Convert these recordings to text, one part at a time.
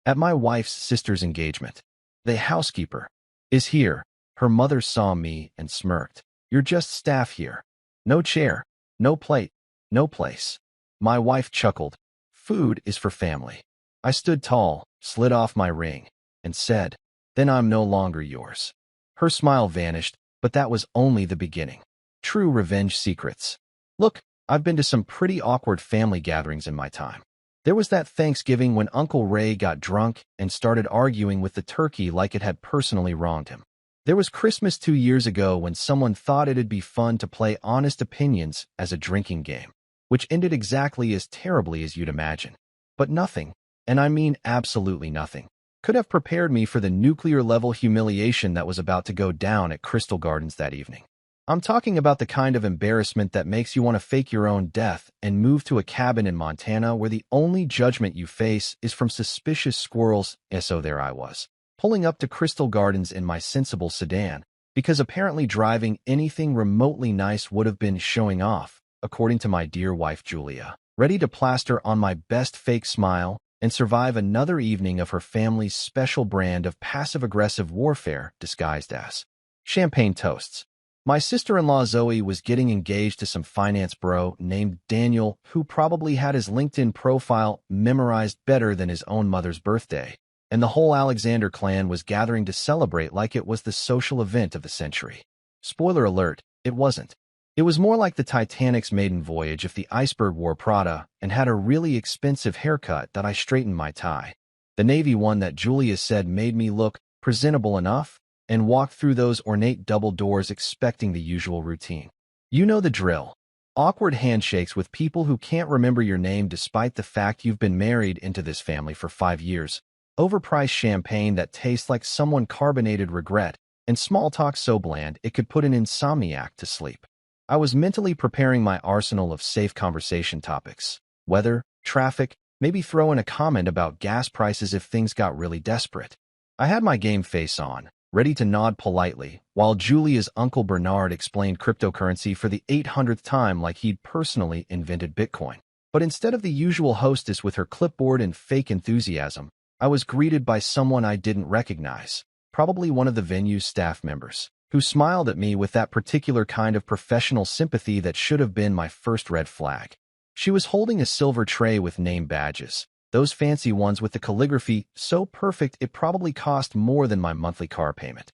At my wife's sister's engagement. The housekeeper is here. Her mother saw me and smirked. You're just staff here. No chair, no plate, no place. My wife chuckled. Food is for family. I stood tall, slid off my ring, and said, then I'm no longer yours. Her smile vanished, but that was only the beginning. True revenge secrets. Look, I've been to some pretty awkward family gatherings in my time. There was that Thanksgiving when Uncle Ray got drunk and started arguing with the turkey like it had personally wronged him. There was Christmas 2 years ago when someone thought it'd be fun to play honest opinions as a drinking game, which ended exactly as terribly as you'd imagine. But nothing, and I mean absolutely nothing, could have prepared me for the nuclear-level humiliation that was about to go down at Crystal Gardens that evening. I'm talking about the kind of embarrassment that makes you want to fake your own death and move to a cabin in Montana where the only judgment you face is from suspicious squirrels. And so there I was, pulling up to Crystal Gardens in my sensible sedan, because apparently driving anything remotely nice would have been showing off, according to my dear wife Julia, ready to plaster on my best fake smile and survive another evening of her family's special brand of passive-aggressive warfare disguised as champagne toasts. My sister-in-law Zoe was getting engaged to some finance bro named Daniel, who probably had his LinkedIn profile memorized better than his own mother's birthday, and the whole Alexander clan was gathering to celebrate like it was the social event of the century. Spoiler alert, it wasn't. It was more like the Titanic's maiden voyage if the iceberg wore Prada and had a really expensive haircut that I straightened my tie. The navy one that Julia said made me look presentable enough, and walked through those ornate double doors expecting the usual routine. You know the drill. Awkward handshakes with people who can't remember your name despite the fact you've been married into this family for 5 years, overpriced champagne that tastes like someone carbonated regret, and small talk so bland it could put an insomniac to sleep. I was mentally preparing my arsenal of safe conversation topics. Weather, traffic, maybe throw in a comment about gas prices if things got really desperate. I had my game face on, ready to nod politely, while Julia's Uncle Bernard explained cryptocurrency for the 800th time like he'd personally invented Bitcoin. But instead of the usual hostess with her clipboard and fake enthusiasm, I was greeted by someone I didn't recognize, probably one of the venue's staff members, who smiled at me with that particular kind of professional sympathy that should have been my first red flag. She was holding a silver tray with name badges, those fancy ones with the calligraphy so perfect it probably cost more than my monthly car payment.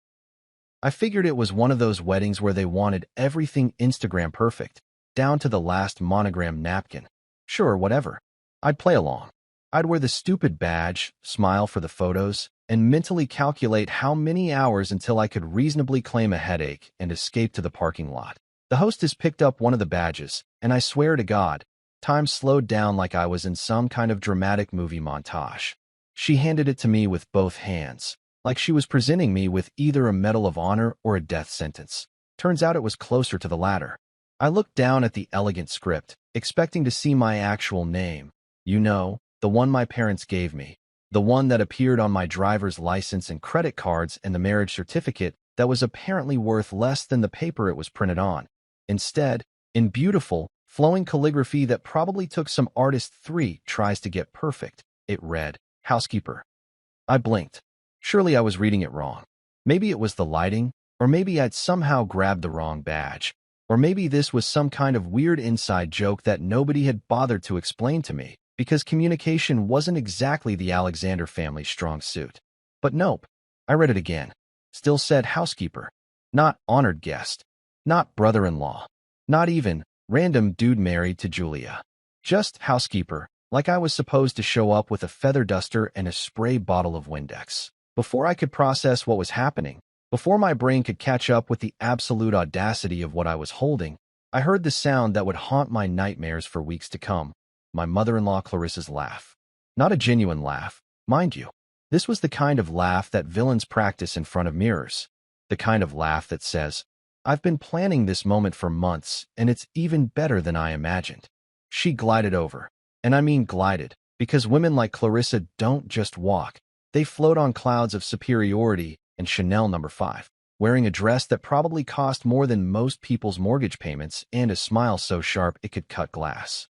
I figured it was one of those weddings where they wanted everything Instagram perfect, down to the last monogram napkin. Sure, whatever. I'd play along. I'd wear the stupid badge, smile for the photos, and mentally calculate how many hours until I could reasonably claim a headache and escape to the parking lot. The hostess picked up one of the badges, and I swear to God, time slowed down like I was in some kind of dramatic movie montage. She handed it to me with both hands, like she was presenting me with either a Medal of Honor or a death sentence. Turns out it was closer to the latter. I looked down at the elegant script, expecting to see my actual name. You know, the one my parents gave me. The one that appeared on my driver's license and credit cards and the marriage certificate that was apparently worth less than the paper it was printed on. Instead, in beautiful, flowing calligraphy that probably took some artist 3 tries to get perfect, it read, Housekeeper. I blinked. Surely I was reading it wrong. Maybe it was the lighting, or maybe I'd somehow grabbed the wrong badge, or maybe this was some kind of weird inside joke that nobody had bothered to explain to me, because communication wasn't exactly the Alexander family's strong suit. But nope. I read it again. Still said housekeeper. Not honored guest. Not brother-in-law. Not even random dude married to Julia. Just housekeeper, like I was supposed to show up with a feather duster and a spray bottle of Windex. Before I could process what was happening, before my brain could catch up with the absolute audacity of what I was holding, I heard the sound that would haunt my nightmares for weeks to come. My mother-in-law Clarissa's laugh. Not a genuine laugh, mind you. This was the kind of laugh that villains practice in front of mirrors. The kind of laugh that says, I've been planning this moment for months, and it's even better than I imagined. She glided over. And I mean glided, because women like Clarissa don't just walk. They float on clouds of superiority and Chanel No. 5, wearing a dress that probably cost more than most people's mortgage payments and a smile so sharp it could cut glass.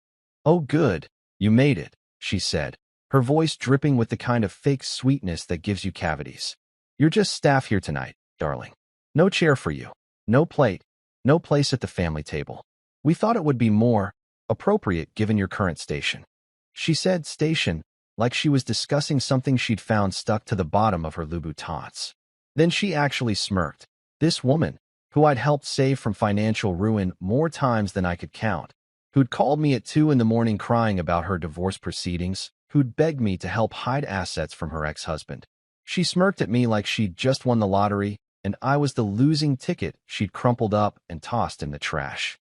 Oh good, you made it, she said, her voice dripping with the kind of fake sweetness that gives you cavities. "You're just staff here tonight, darling. No chair for you. No plate. No place at the family table. We thought it would be more appropriate given your current station." She said station like she was discussing something she'd found stuck to the bottom of her Louboutins. Then she actually smirked. This woman, who I'd helped save from financial ruin more times than I could count, who'd called me at 2 in the morning crying about her divorce proceedings, who'd begged me to help hide assets from her ex-husband. She smirked at me like she'd just won the lottery, and I was the losing ticket she'd crumpled up and tossed in the trash.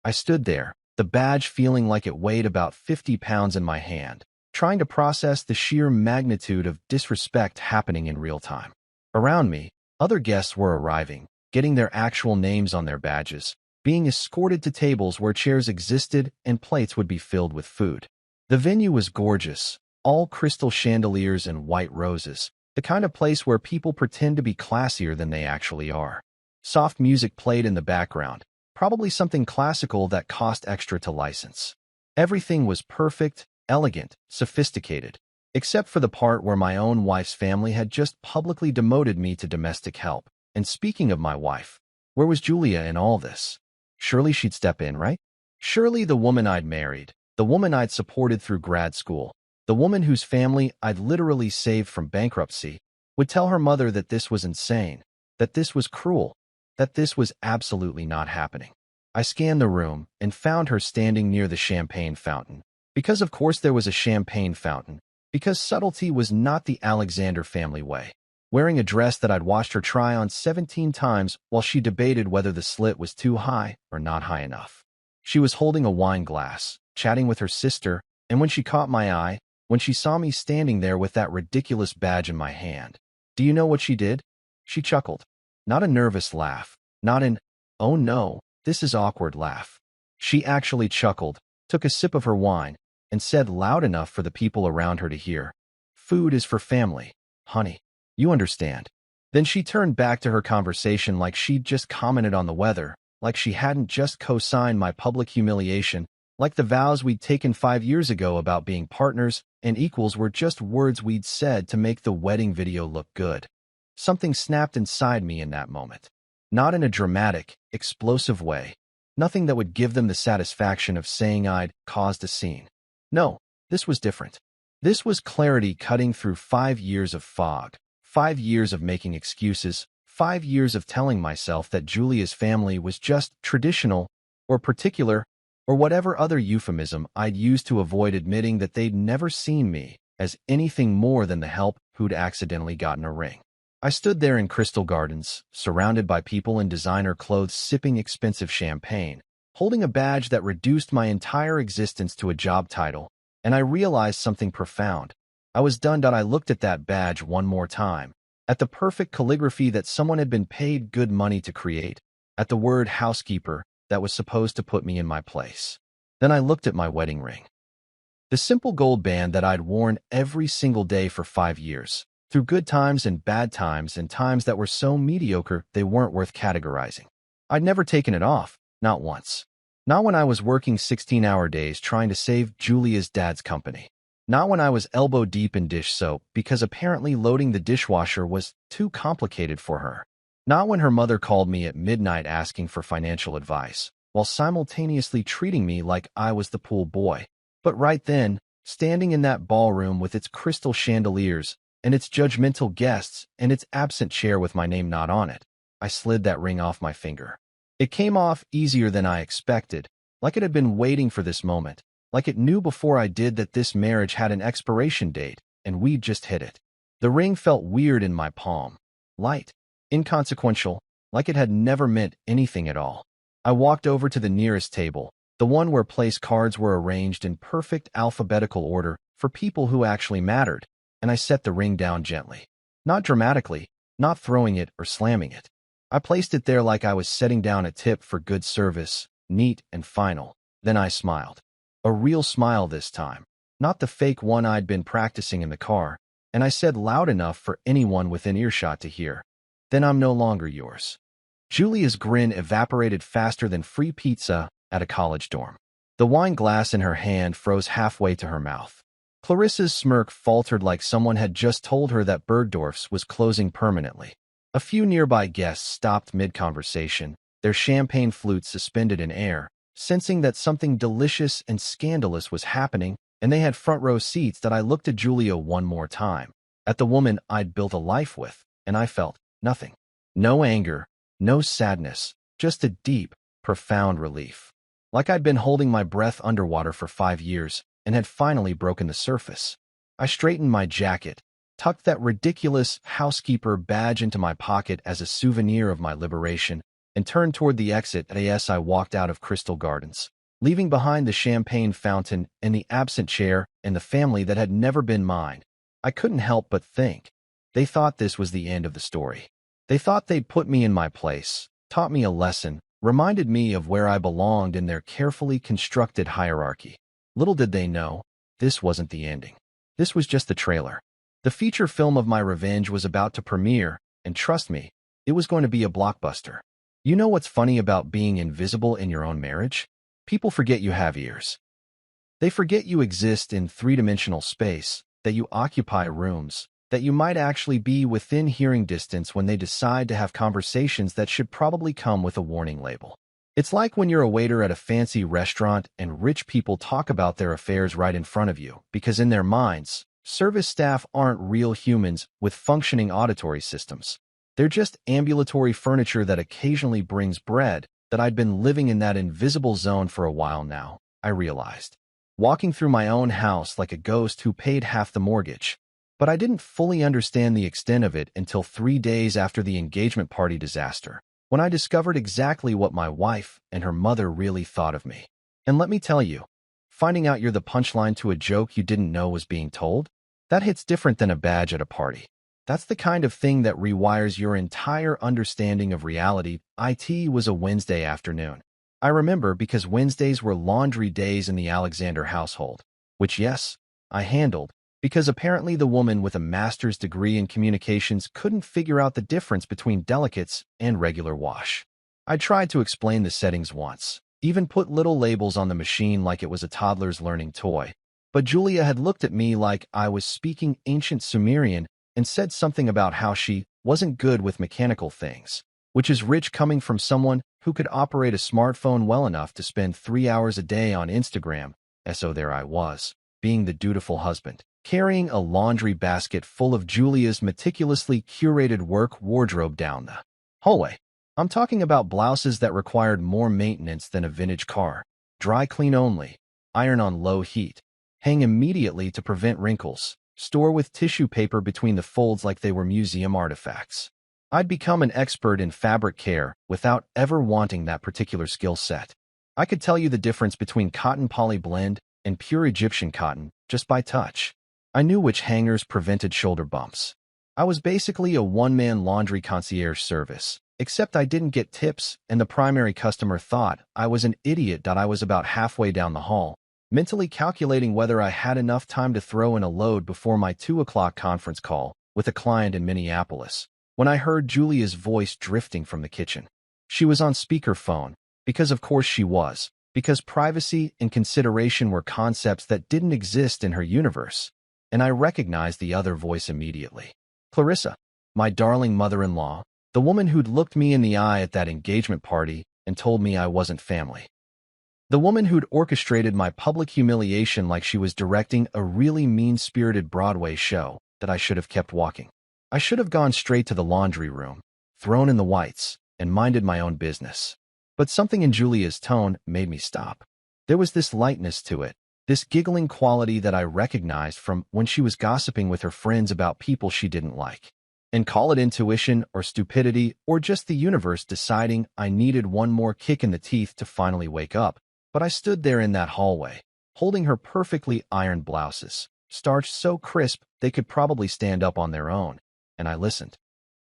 I stood there, the badge feeling like it weighed about 50 pounds in my hand, trying to process the sheer magnitude of disrespect happening in real time. Around me, other guests were arriving, getting their actual names on their badges, being escorted to tables where chairs existed and plates would be filled with food. The venue was gorgeous, all crystal chandeliers and white roses, the kind of place where people pretend to be classier than they actually are. Soft music played in the background, probably something classical that cost extra to license. Everything was perfect, elegant, sophisticated, except for the part where my own wife's family had just publicly demoted me to domestic help. And speaking of my wife, where was Julia in all this? Surely she'd step in, right? Surely the woman I'd married, the woman I'd supported through grad school, the woman whose family I'd literally saved from bankruptcy, would tell her mother that this was insane, that this was cruel, that this was absolutely not happening. I scanned the room and found her standing near the champagne fountain. Because of course there was a champagne fountain, because subtlety was not the Alexander family way. Wearing a dress that I'd watched her try on 17 times while she debated whether the slit was too high or not high enough. She was holding a wine glass, chatting with her sister, and when she caught my eye, when she saw me standing there with that ridiculous badge in my hand, do you know what she did? She chuckled. Not a nervous laugh, not an, "oh no, this is awkward" laugh. She actually chuckled, took a sip of her wine, and said loud enough for the people around her to hear, "Food is for family, honey. You understand." Then she turned back to her conversation like she'd just commented on the weather, like she hadn't just co-signed my public humiliation, like the vows we'd taken 5 years ago about being partners and equals were just words we'd said to make the wedding video look good. Something snapped inside me in that moment. Not in a dramatic, explosive way. Nothing that would give them the satisfaction of saying I'd caused a scene. No, this was different. This was clarity cutting through 5 years of fog, 5 years of making excuses, 5 years of telling myself that Julia's family was just traditional or particular or whatever other euphemism I'd used to avoid admitting that they'd never seen me as anything more than the help who'd accidentally gotten a ring. I stood there in Crystal Gardens, surrounded by people in designer clothes sipping expensive champagne, holding a badge that reduced my entire existence to a job title, and I realized something profound. I was done. I looked at that badge one more time, at the perfect calligraphy that someone had been paid good money to create, at the word housekeeper that was supposed to put me in my place. Then I looked at my wedding ring. The simple gold band that I'd worn every single day for 5 years, through good times and bad times and times that were so mediocre they weren't worth categorizing. I'd never taken it off, not once. Not when I was working 16-hour days trying to save Julia's dad's company. Not when I was elbow deep in dish soap because apparently loading the dishwasher was too complicated for her. Not when her mother called me at midnight asking for financial advice, while simultaneously treating me like I was the pool boy. But right then, standing in that ballroom with its crystal chandeliers and its judgmental guests and its absent chair with my name not on it, I slid that ring off my finger. It came off easier than I expected, like it had been waiting for this moment, like it knew before I did that this marriage had an expiration date, and we'd just hit it. The ring felt weird in my palm, light, inconsequential, like it had never meant anything at all. I walked over to the nearest table, the one where place cards were arranged in perfect alphabetical order for people who actually mattered, and I set the ring down gently. Not dramatically, not throwing it or slamming it. I placed it there like I was setting down a tip for good service, neat and final. Then I smiled. A real smile this time, not the fake one I'd been practicing in the car, and I said loud enough for anyone within earshot to hear, "Then I'm no longer yours." Julia's grin evaporated faster than free pizza at a college dorm. The wine glass in her hand froze halfway to her mouth. Clarissa's smirk faltered like someone had just told her that Bergdorf's was closing permanently. A few nearby guests stopped mid-conversation, their champagne flutes suspended in air, sensing that something delicious and scandalous was happening, and they had front-row seats. That I looked at Julia one more time, at the woman I'd built a life with, and I felt nothing. No anger, no sadness, just a deep, profound relief. Like I'd been holding my breath underwater for 5 years, and had finally broken the surface. I straightened my jacket, tucked that ridiculous housekeeper badge into my pocket as a souvenir of my liberation, and turned toward the exit. As I walked out of Crystal Gardens, leaving behind the champagne fountain and the absent chair and the family that had never been mine, I couldn't help but think. They thought this was the end of the story. They thought they'd put me in my place, taught me a lesson, reminded me of where I belonged in their carefully constructed hierarchy. Little did they know, this wasn't the ending. This was just the trailer. The feature film of my revenge was about to premiere, and trust me, it was going to be a blockbuster. You know what's funny about being invisible in your own marriage? People forget you have ears. They forget you exist in three-dimensional space, that you occupy rooms, that you might actually be within hearing distance when they decide to have conversations that should probably come with a warning label. It's like when you're a waiter at a fancy restaurant and rich people talk about their affairs right in front of you, because in their minds, service staff aren't real humans with functioning auditory systems. They're just ambulatory furniture that occasionally brings bread. That I'd been living in that invisible zone for a while now, I realized. Walking through my own house like a ghost who paid half the mortgage. But I didn't fully understand the extent of it until 3 days after the engagement party disaster, when I discovered exactly what my wife and her mother really thought of me. And let me tell you, finding out you're the punchline to a joke you didn't know was being told, that hits different than a badge at a party. That's the kind of thing that rewires your entire understanding of reality. It was a Wednesday afternoon. I remember because Wednesdays were laundry days in the Alexander household, which, yes, I handled, because apparently the woman with a master's degree in communications couldn't figure out the difference between delicates and regular wash. I tried to explain the settings once, even put little labels on the machine like it was a toddler's learning toy. But Julia had looked at me like I was speaking ancient Sumerian and said something about how she wasn't good with mechanical things, which is rich coming from someone who could operate a smartphone well enough to spend 3 hours a day on Instagram. So there I was, being the dutiful husband, carrying a laundry basket full of Julia's meticulously curated work wardrobe down the hallway. I'm talking about blouses that required more maintenance than a vintage car, dry clean only, iron on low heat, hang immediately to prevent wrinkles, store with tissue paper between the folds like they were museum artifacts. I'd become an expert in fabric care without ever wanting that particular skill set. I could tell you the difference between cotton poly blend and pure Egyptian cotton just by touch. I knew which hangers prevented shoulder bumps. I was basically a one-man laundry concierge service, except I didn't get tips and the primary customer thought I was an idiot. I was about halfway down the hall, mentally calculating whether I had enough time to throw in a load before my 2 o'clock conference call with a client in Minneapolis, when I heard Julia's voice drifting from the kitchen. She was on speakerphone, because of course she was, because privacy and consideration were concepts that didn't exist in her universe, and I recognized the other voice immediately. Clarissa, my darling mother-in-law, the woman who'd looked me in the eye at that engagement party and told me I wasn't family. The woman who'd orchestrated my public humiliation like she was directing a really mean-spirited Broadway show that I should have kept walking. I should have gone straight to the laundry room, thrown in the whites, and minded my own business. But something in Julia's tone made me stop. There was this lightness to it, this giggling quality that I recognized from when she was gossiping with her friends about people she didn't like. And call it intuition or stupidity or just the universe deciding I needed one more kick in the teeth to finally wake up. But I stood there in that hallway, holding her perfectly ironed blouses, starched so crisp they could probably stand up on their own, and I listened.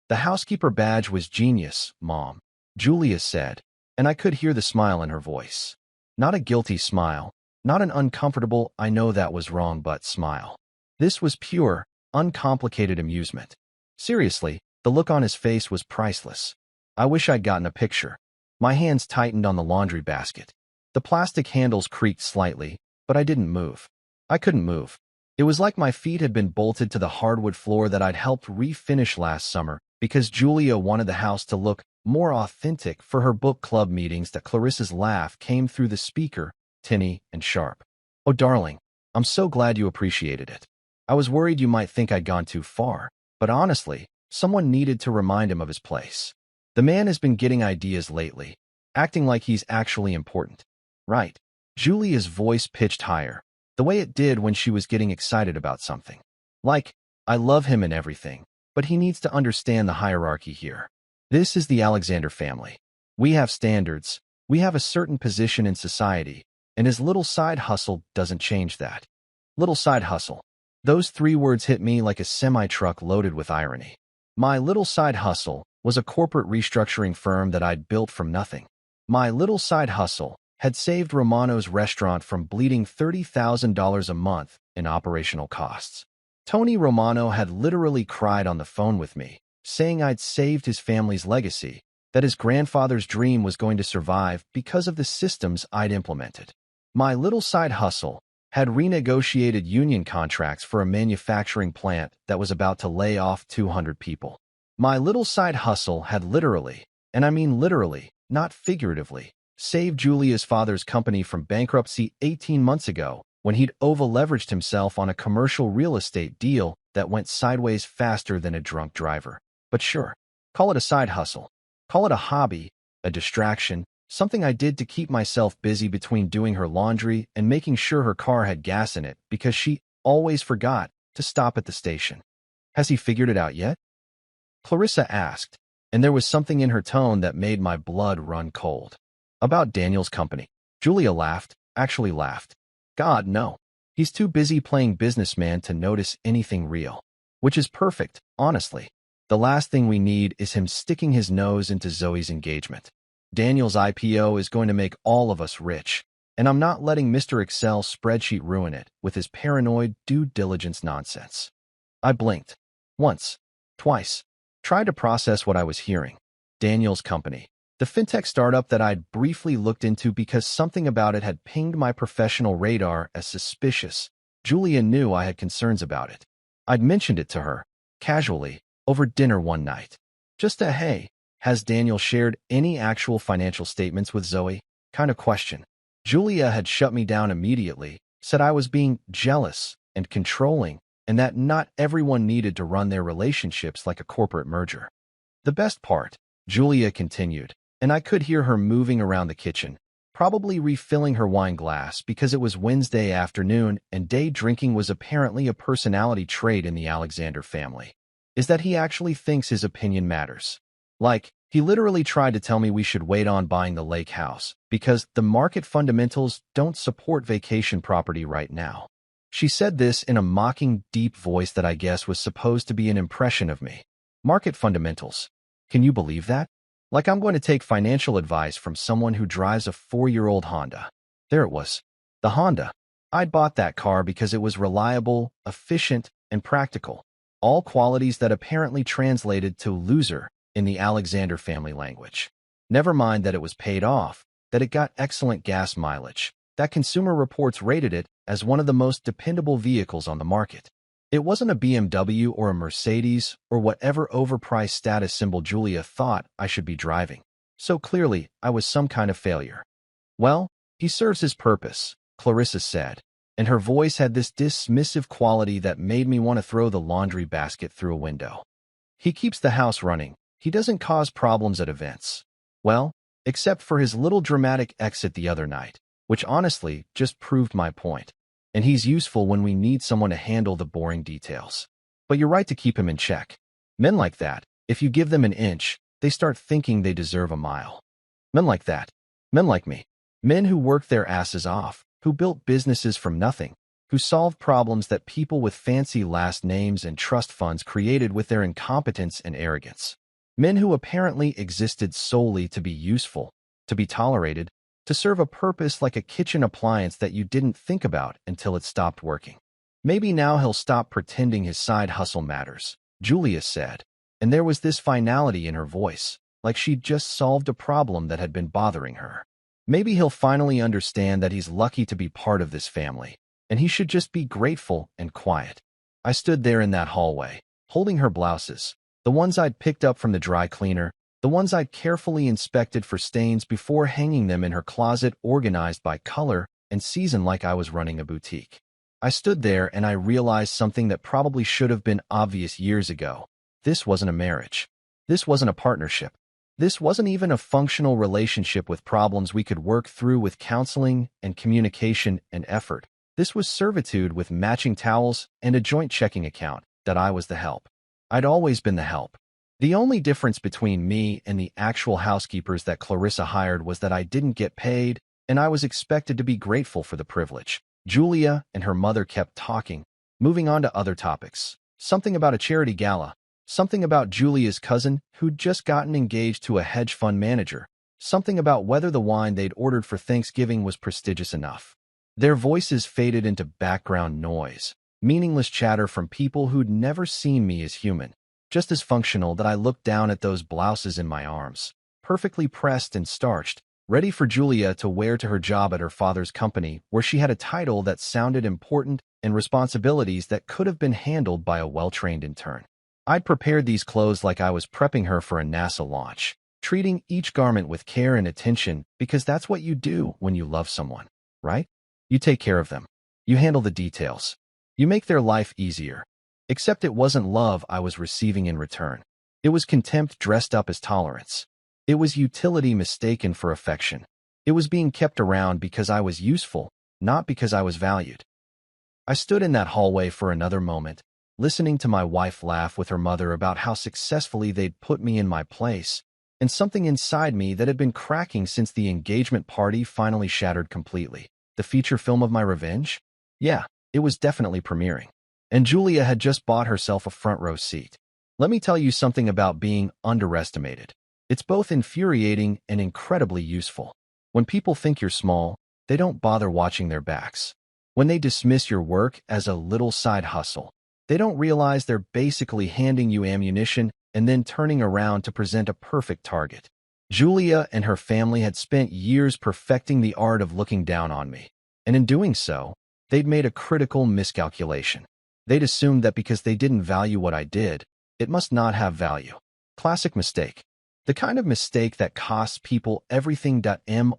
The housekeeper badge was genius, Mom, Julia said, and I could hear the smile in her voice. Not a guilty smile, not an uncomfortable "I know that was wrong but" smile. This was pure, uncomplicated amusement. Seriously, the look on his face was priceless. I wish I'd gotten a picture. My hands tightened on the laundry basket. The plastic handles creaked slightly, but I didn't move. I couldn't move. It was like my feet had been bolted to the hardwood floor that I'd helped refinish last summer because Julia wanted the house to look more authentic for her book club meetings. That Clarissa's laugh came through the speaker, tinny and sharp. "Oh, darling, I'm so glad you appreciated it. I was worried you might think I'd gone too far, but honestly, someone needed to remind him of his place. The man has been getting ideas lately, acting like he's actually important." "Right." Julia's voice pitched higher, the way it did when she was getting excited about something. "Like, I love him and everything, but he needs to understand the hierarchy here. This is the Alexander family. We have standards, we have a certain position in society, and his little side hustle doesn't change that." Little side hustle. Those 3 words hit me like a semi-truck loaded with irony. My little side hustle was a corporate restructuring firm that I'd built from nothing. My little side hustle had saved Romano's restaurant from bleeding $30,000 a month in operational costs. Tony Romano had literally cried on the phone with me, saying I'd saved his family's legacy, that his grandfather's dream was going to survive because of the systems I'd implemented. My little side hustle had renegotiated union contracts for a manufacturing plant that was about to lay off 200 people. My little side hustle had literally, and I mean literally, not figuratively, saved Julia's father's company from bankruptcy 18 months ago when he'd over-leveraged himself on a commercial real estate deal that went sideways faster than a drunk driver. But sure, call it a side hustle. Call it a hobby, a distraction, something I did to keep myself busy between doing her laundry and making sure her car had gas in it because she always forgot to stop at the station. "Has he figured it out yet?" Clarissa asked, and there was something in her tone that made my blood run cold. "About Daniel's company." Julia laughed, actually laughed. "God, no. He's too busy playing businessman to notice anything real." Which is perfect, honestly. The last thing we need is him sticking his nose into Zoe's engagement. Daniel's IPO is going to make all of us rich, and I'm not letting Mr. Excel spreadsheet ruin it with his paranoid due diligence nonsense. I blinked. Once. Twice. Tried to process what I was hearing. Daniel's company. The fintech startup that I'd briefly looked into because something about it had pinged my professional radar as suspicious. Julia knew I had concerns about it. I'd mentioned it to her, casually, over dinner one night. Just a "hey, has Daniel shared any actual financial statements with Zoe?" kind of question. Julia had shut me down immediately, said I was being jealous and controlling, and that not everyone needed to run their relationships like a corporate merger. The best part, Julia continued, and I could hear her moving around the kitchen, probably refilling her wine glass because it was Wednesday afternoon and day drinking was apparently a personality trait in the Alexander family, is that he actually thinks his opinion matters. Like, he literally tried to tell me we should wait on buying the lake house because the market fundamentals don't support vacation property right now. She said this in a mocking, deep voice that I guess was supposed to be an impression of me. Market fundamentals. Can you believe that? Like I'm going to take financial advice from someone who drives a 4-year-old Honda. There it was. The Honda. I'd bought that car because it was reliable, efficient, and practical. All qualities that apparently translated to loser in the Alexander family language. Never mind that it was paid off, that it got excellent gas mileage, that Consumer Reports rated it as one of the most dependable vehicles on the market. It wasn't a BMW or a Mercedes or whatever overpriced status symbol Julia thought I should be driving. So clearly, I was some kind of failure. "Well, he serves his purpose," Clarissa said, and her voice had this dismissive quality that made me want to throw the laundry basket through a window. "He keeps the house running. He doesn't cause problems at events. Well, except for his little dramatic exit the other night, which honestly just proved my point. And he's useful when we need someone to handle the boring details. But you're right to keep him in check. Men like that, if you give them an inch, they start thinking they deserve a mile. Men like that. Men like me. Men who worked their asses off, who built businesses from nothing, who solved problems that people with fancy last names and trust funds created with their incompetence and arrogance. Men who apparently existed solely to be useful, to be tolerated, to serve a purpose like a kitchen appliance that you didn't think about until it stopped working. Maybe now he'll stop pretending his side hustle matters, Julia said, and there was this finality in her voice, like she'd just solved a problem that had been bothering her. Maybe he'll finally understand that he's lucky to be part of this family, and he should just be grateful and quiet. I stood there in that hallway, holding her blouses, the ones I'd picked up from the dry cleaner, the ones I'd carefully inspected for stains before hanging them in her closet, organized by color and season like I was running a boutique. I stood there and I realized something that probably should have been obvious years ago. This wasn't a marriage. This wasn't a partnership. This wasn't even a functional relationship with problems we could work through with counseling and communication and effort. This was servitude with matching towels and a joint checking account. That I was the help. I'd always been the help. The only difference between me and the actual housekeepers that Clarissa hired was that I didn't get paid, and I was expected to be grateful for the privilege. Julia and her mother kept talking, moving on to other topics. Something about a charity gala. Something about Julia's cousin who'd just gotten engaged to a hedge fund manager. Something about whether the wine they'd ordered for Thanksgiving was prestigious enough. Their voices faded into background noise, meaningless chatter from people who'd never seen me as human. Just as functional that I looked down at those blouses in my arms, perfectly pressed and starched, ready for Julia to wear to her job at her father's company, where she had a title that sounded important and responsibilities that could have been handled by a well-trained intern. I'd prepared these clothes like I was prepping her for a NASA launch, treating each garment with care and attention because that's what you do when you love someone, right? You take care of them. You handle the details. You make their life easier. Except it wasn't love I was receiving in return. It was contempt dressed up as tolerance. It was utility mistaken for affection. It was being kept around because I was useful, not because I was valued. I stood in that hallway for another moment, listening to my wife laugh with her mother about how successfully they'd put me in my place, and something inside me that had been cracking since the engagement party finally shattered completely. The feature film of my revenge? Yeah, it was definitely premiering. And Julia had just bought herself a front row seat. Let me tell you something about being underestimated. It's both infuriating and incredibly useful. When people think you're small, they don't bother watching their backs. When they dismiss your work as a little side hustle, they don't realize they're basically handing you ammunition and then turning around to present a perfect target. Julia and her family had spent years perfecting the art of looking down on me, and in doing so, they'd made a critical miscalculation. They'd assumed that because they didn't value what I did, it must not have value. Classic mistake. The kind of mistake that costs people everything.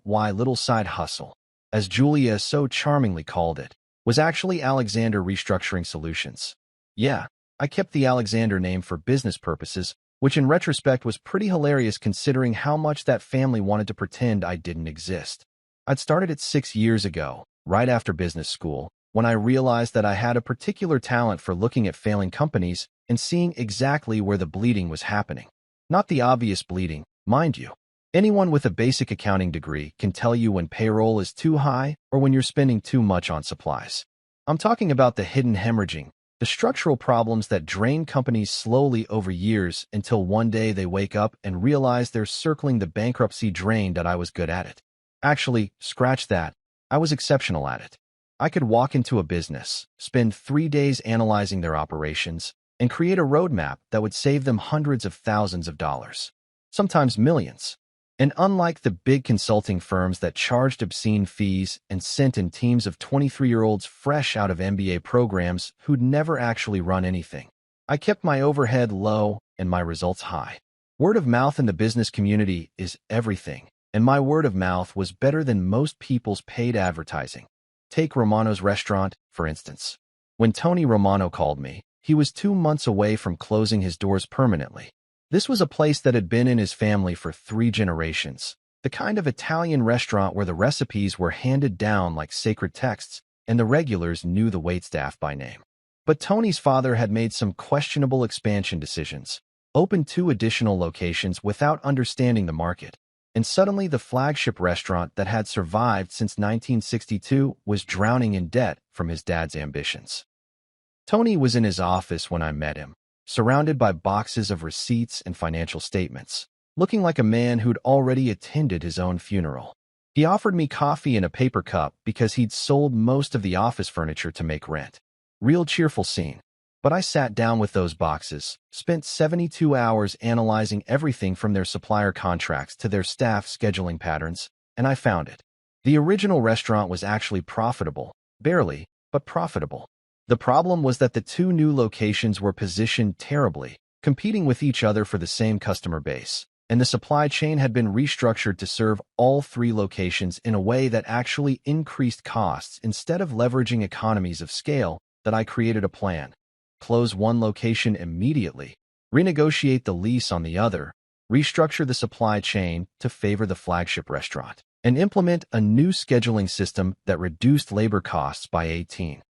My little side hustle, as Julia so charmingly called it, was actually Alexander Restructuring Solutions. Yeah, I kept the Alexander name for business purposes, which in retrospect was pretty hilarious considering how much that family wanted to pretend I didn't exist. I'd started it 6 years ago, right after business school, when I realized that I had a particular talent for looking at failing companies and seeing exactly where the bleeding was happening. Not the obvious bleeding, mind you. Anyone with a basic accounting degree can tell you when payroll is too high or when you're spending too much on supplies. I'm talking about the hidden hemorrhaging, the structural problems that drain companies slowly over years until one day they wake up and realize they're circling the bankruptcy drain. That I was good at it. Actually, scratch that. I was exceptional at it. I could walk into a business, spend 3 days analyzing their operations, and create a roadmap that would save them hundreds of thousands of dollars, sometimes millions. And unlike the big consulting firms that charged obscene fees and sent in teams of 23-year-olds fresh out of MBA programs who'd never actually run anything, I kept my overhead low and my results high. Word of mouth in the business community is everything, and my word of mouth was better than most people's paid advertising. Take Romano's restaurant, for instance. When Tony Romano called me, he was 2 months away from closing his doors permanently. This was a place that had been in his family for 3 generations, the kind of Italian restaurant where the recipes were handed down like sacred texts, and the regulars knew the waitstaff by name. But Tony's father had made some questionable expansion decisions, opened 2 additional locations without understanding the market, and suddenly the flagship restaurant that had survived since 1962 was drowning in debt from his dad's ambitions. Tony was in his office when I met him, surrounded by boxes of receipts and financial statements, looking like a man who'd already attended his own funeral. He offered me coffee in a paper cup because he'd sold most of the office furniture to make rent. Real cheerful scene. But I sat down with those boxes, spent 72 hours analyzing everything from their supplier contracts to their staff scheduling patterns, and I found it. The original restaurant was actually profitable, barely, but profitable. The problem was that the two new locations were positioned terribly, competing with each other for the same customer base, and the supply chain had been restructured to serve all three locations in a way that actually increased costs instead of leveraging economies of scale. That I created a plan. Close one location immediately, renegotiate the lease on the other, restructure the supply chain to favor the flagship restaurant, and implement a new scheduling system that reduced labor costs by 18%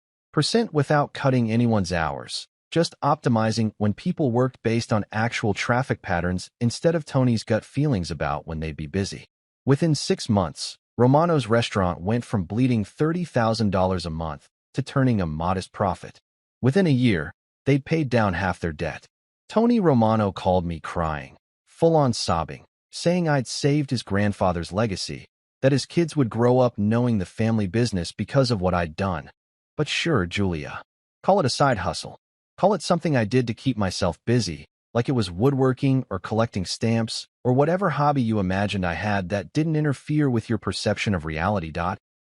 without cutting anyone's hours, just optimizing when people worked based on actual traffic patterns instead of Tony's gut feelings about when they'd be busy. Within 6 months, Romano's restaurant went from bleeding $30,000 a month to turning a modest profit. Within a year, they'd paid down half their debt. Tony Romano called me crying, full-on sobbing, saying I'd saved his grandfather's legacy, that his kids would grow up knowing the family business because of what I'd done. But sure, Julia. Call it a side hustle. Call it something I did to keep myself busy, like it was woodworking or collecting stamps or whatever hobby you imagined I had that didn't interfere with your perception of reality.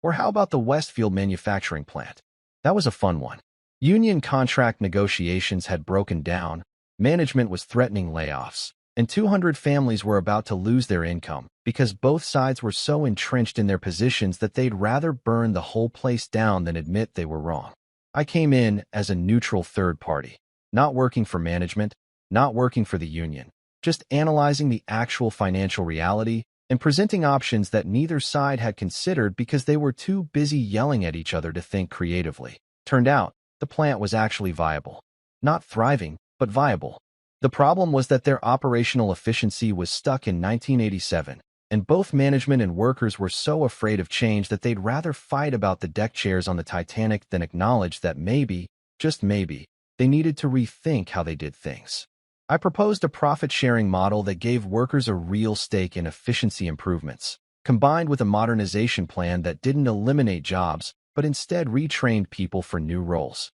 Or how about the Westfield manufacturing plant? That was a fun one. Union contract negotiations had broken down, management was threatening layoffs, and 200 families were about to lose their income because both sides were so entrenched in their positions that they'd rather burn the whole place down than admit they were wrong. I came in as a neutral third party, not working for management, not working for the union, just analyzing the actual financial reality and presenting options that neither side had considered because they were too busy yelling at each other to think creatively. Turned out, the plant was actually viable. Not thriving, but viable. The problem was that their operational efficiency was stuck in 1987, and both management and workers were so afraid of change that they'd rather fight about the deck chairs on the Titanic than acknowledge that maybe, just maybe, they needed to rethink how they did things. I proposed a profit-sharing model that gave workers a real stake in efficiency improvements, combined with a modernization plan that didn't eliminate jobs, but instead retrained people for new roles.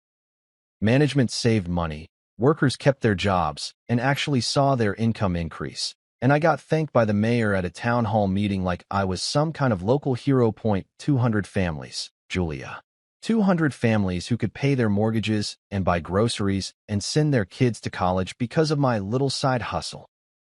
Management saved money, workers kept their jobs, and actually saw their income increase. And I got thanked by the mayor at a town hall meeting like I was some kind of local hero. 200 families, Julia. 200 families who could pay their mortgages and buy groceries and send their kids to college because of my little side hustle.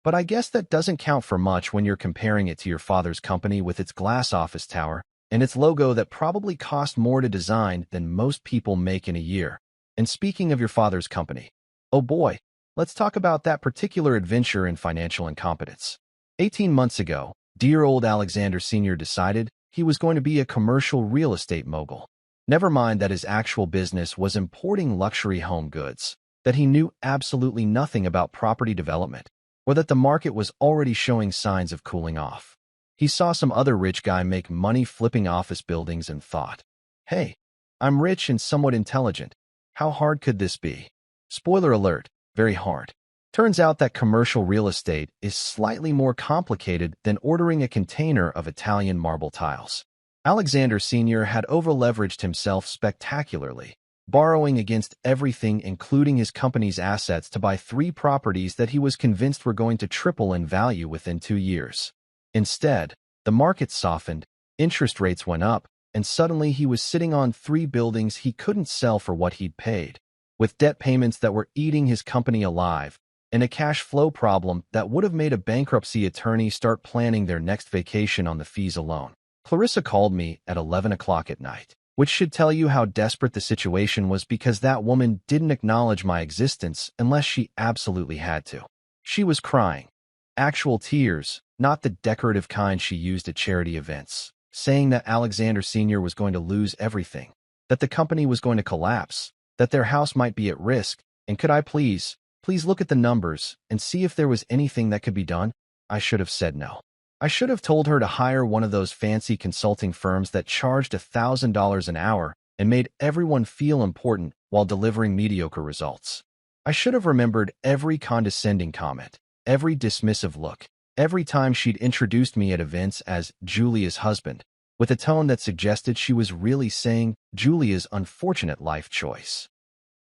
But I guess that doesn't count for much when you're comparing it to your father's company with its glass office tower and its logo that probably cost more to design than most people make in a year. And speaking of your father's company, oh boy, let's talk about that particular adventure in financial incompetence. 18 months ago, dear old Alexander Sr. decided he was going to be a commercial real estate mogul. Never mind that his actual business was importing luxury home goods, that he knew absolutely nothing about property development, or that the market was already showing signs of cooling off. He saw some other rich guy make money flipping office buildings and thought, hey, I'm rich and somewhat intelligent. How hard could this be? Spoiler alert, very hard. Turns out that commercial real estate is slightly more complicated than ordering a container of Italian marble tiles. Alexander Sr. had over-leveraged himself spectacularly, borrowing against everything including his company's assets to buy 3 properties that he was convinced were going to triple in value within 2 years. Instead, the market softened, interest rates went up, and suddenly he was sitting on 3 buildings he couldn't sell for what he'd paid, with debt payments that were eating his company alive, and a cash flow problem that would have made a bankruptcy attorney start planning their next vacation on the fees alone. Clarissa called me at 11 o'clock at night, which should tell you how desperate the situation was because that woman didn't acknowledge my existence unless she absolutely had to. She was crying. Actual tears, not the decorative kind she used at charity events, saying that Alexander Sr. was going to lose everything, that the company was going to collapse, that their house might be at risk, and could I please look at the numbers and see if there was anything that could be done? I should have said no. I should have told her to hire one of those fancy consulting firms that charged $1,000 an hour and made everyone feel important while delivering mediocre results. I should have remembered every condescending comment, every dismissive look, every time she'd introduced me at events as Julia's husband, with a tone that suggested she was really saying Julia's unfortunate life choice.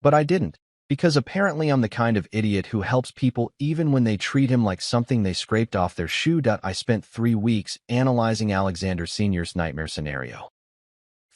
But I didn't, because apparently I'm the kind of idiot who helps people even when they treat him like something they scraped off their shoe. I spent 3 weeks analyzing Alexander Sr.'s nightmare scenario.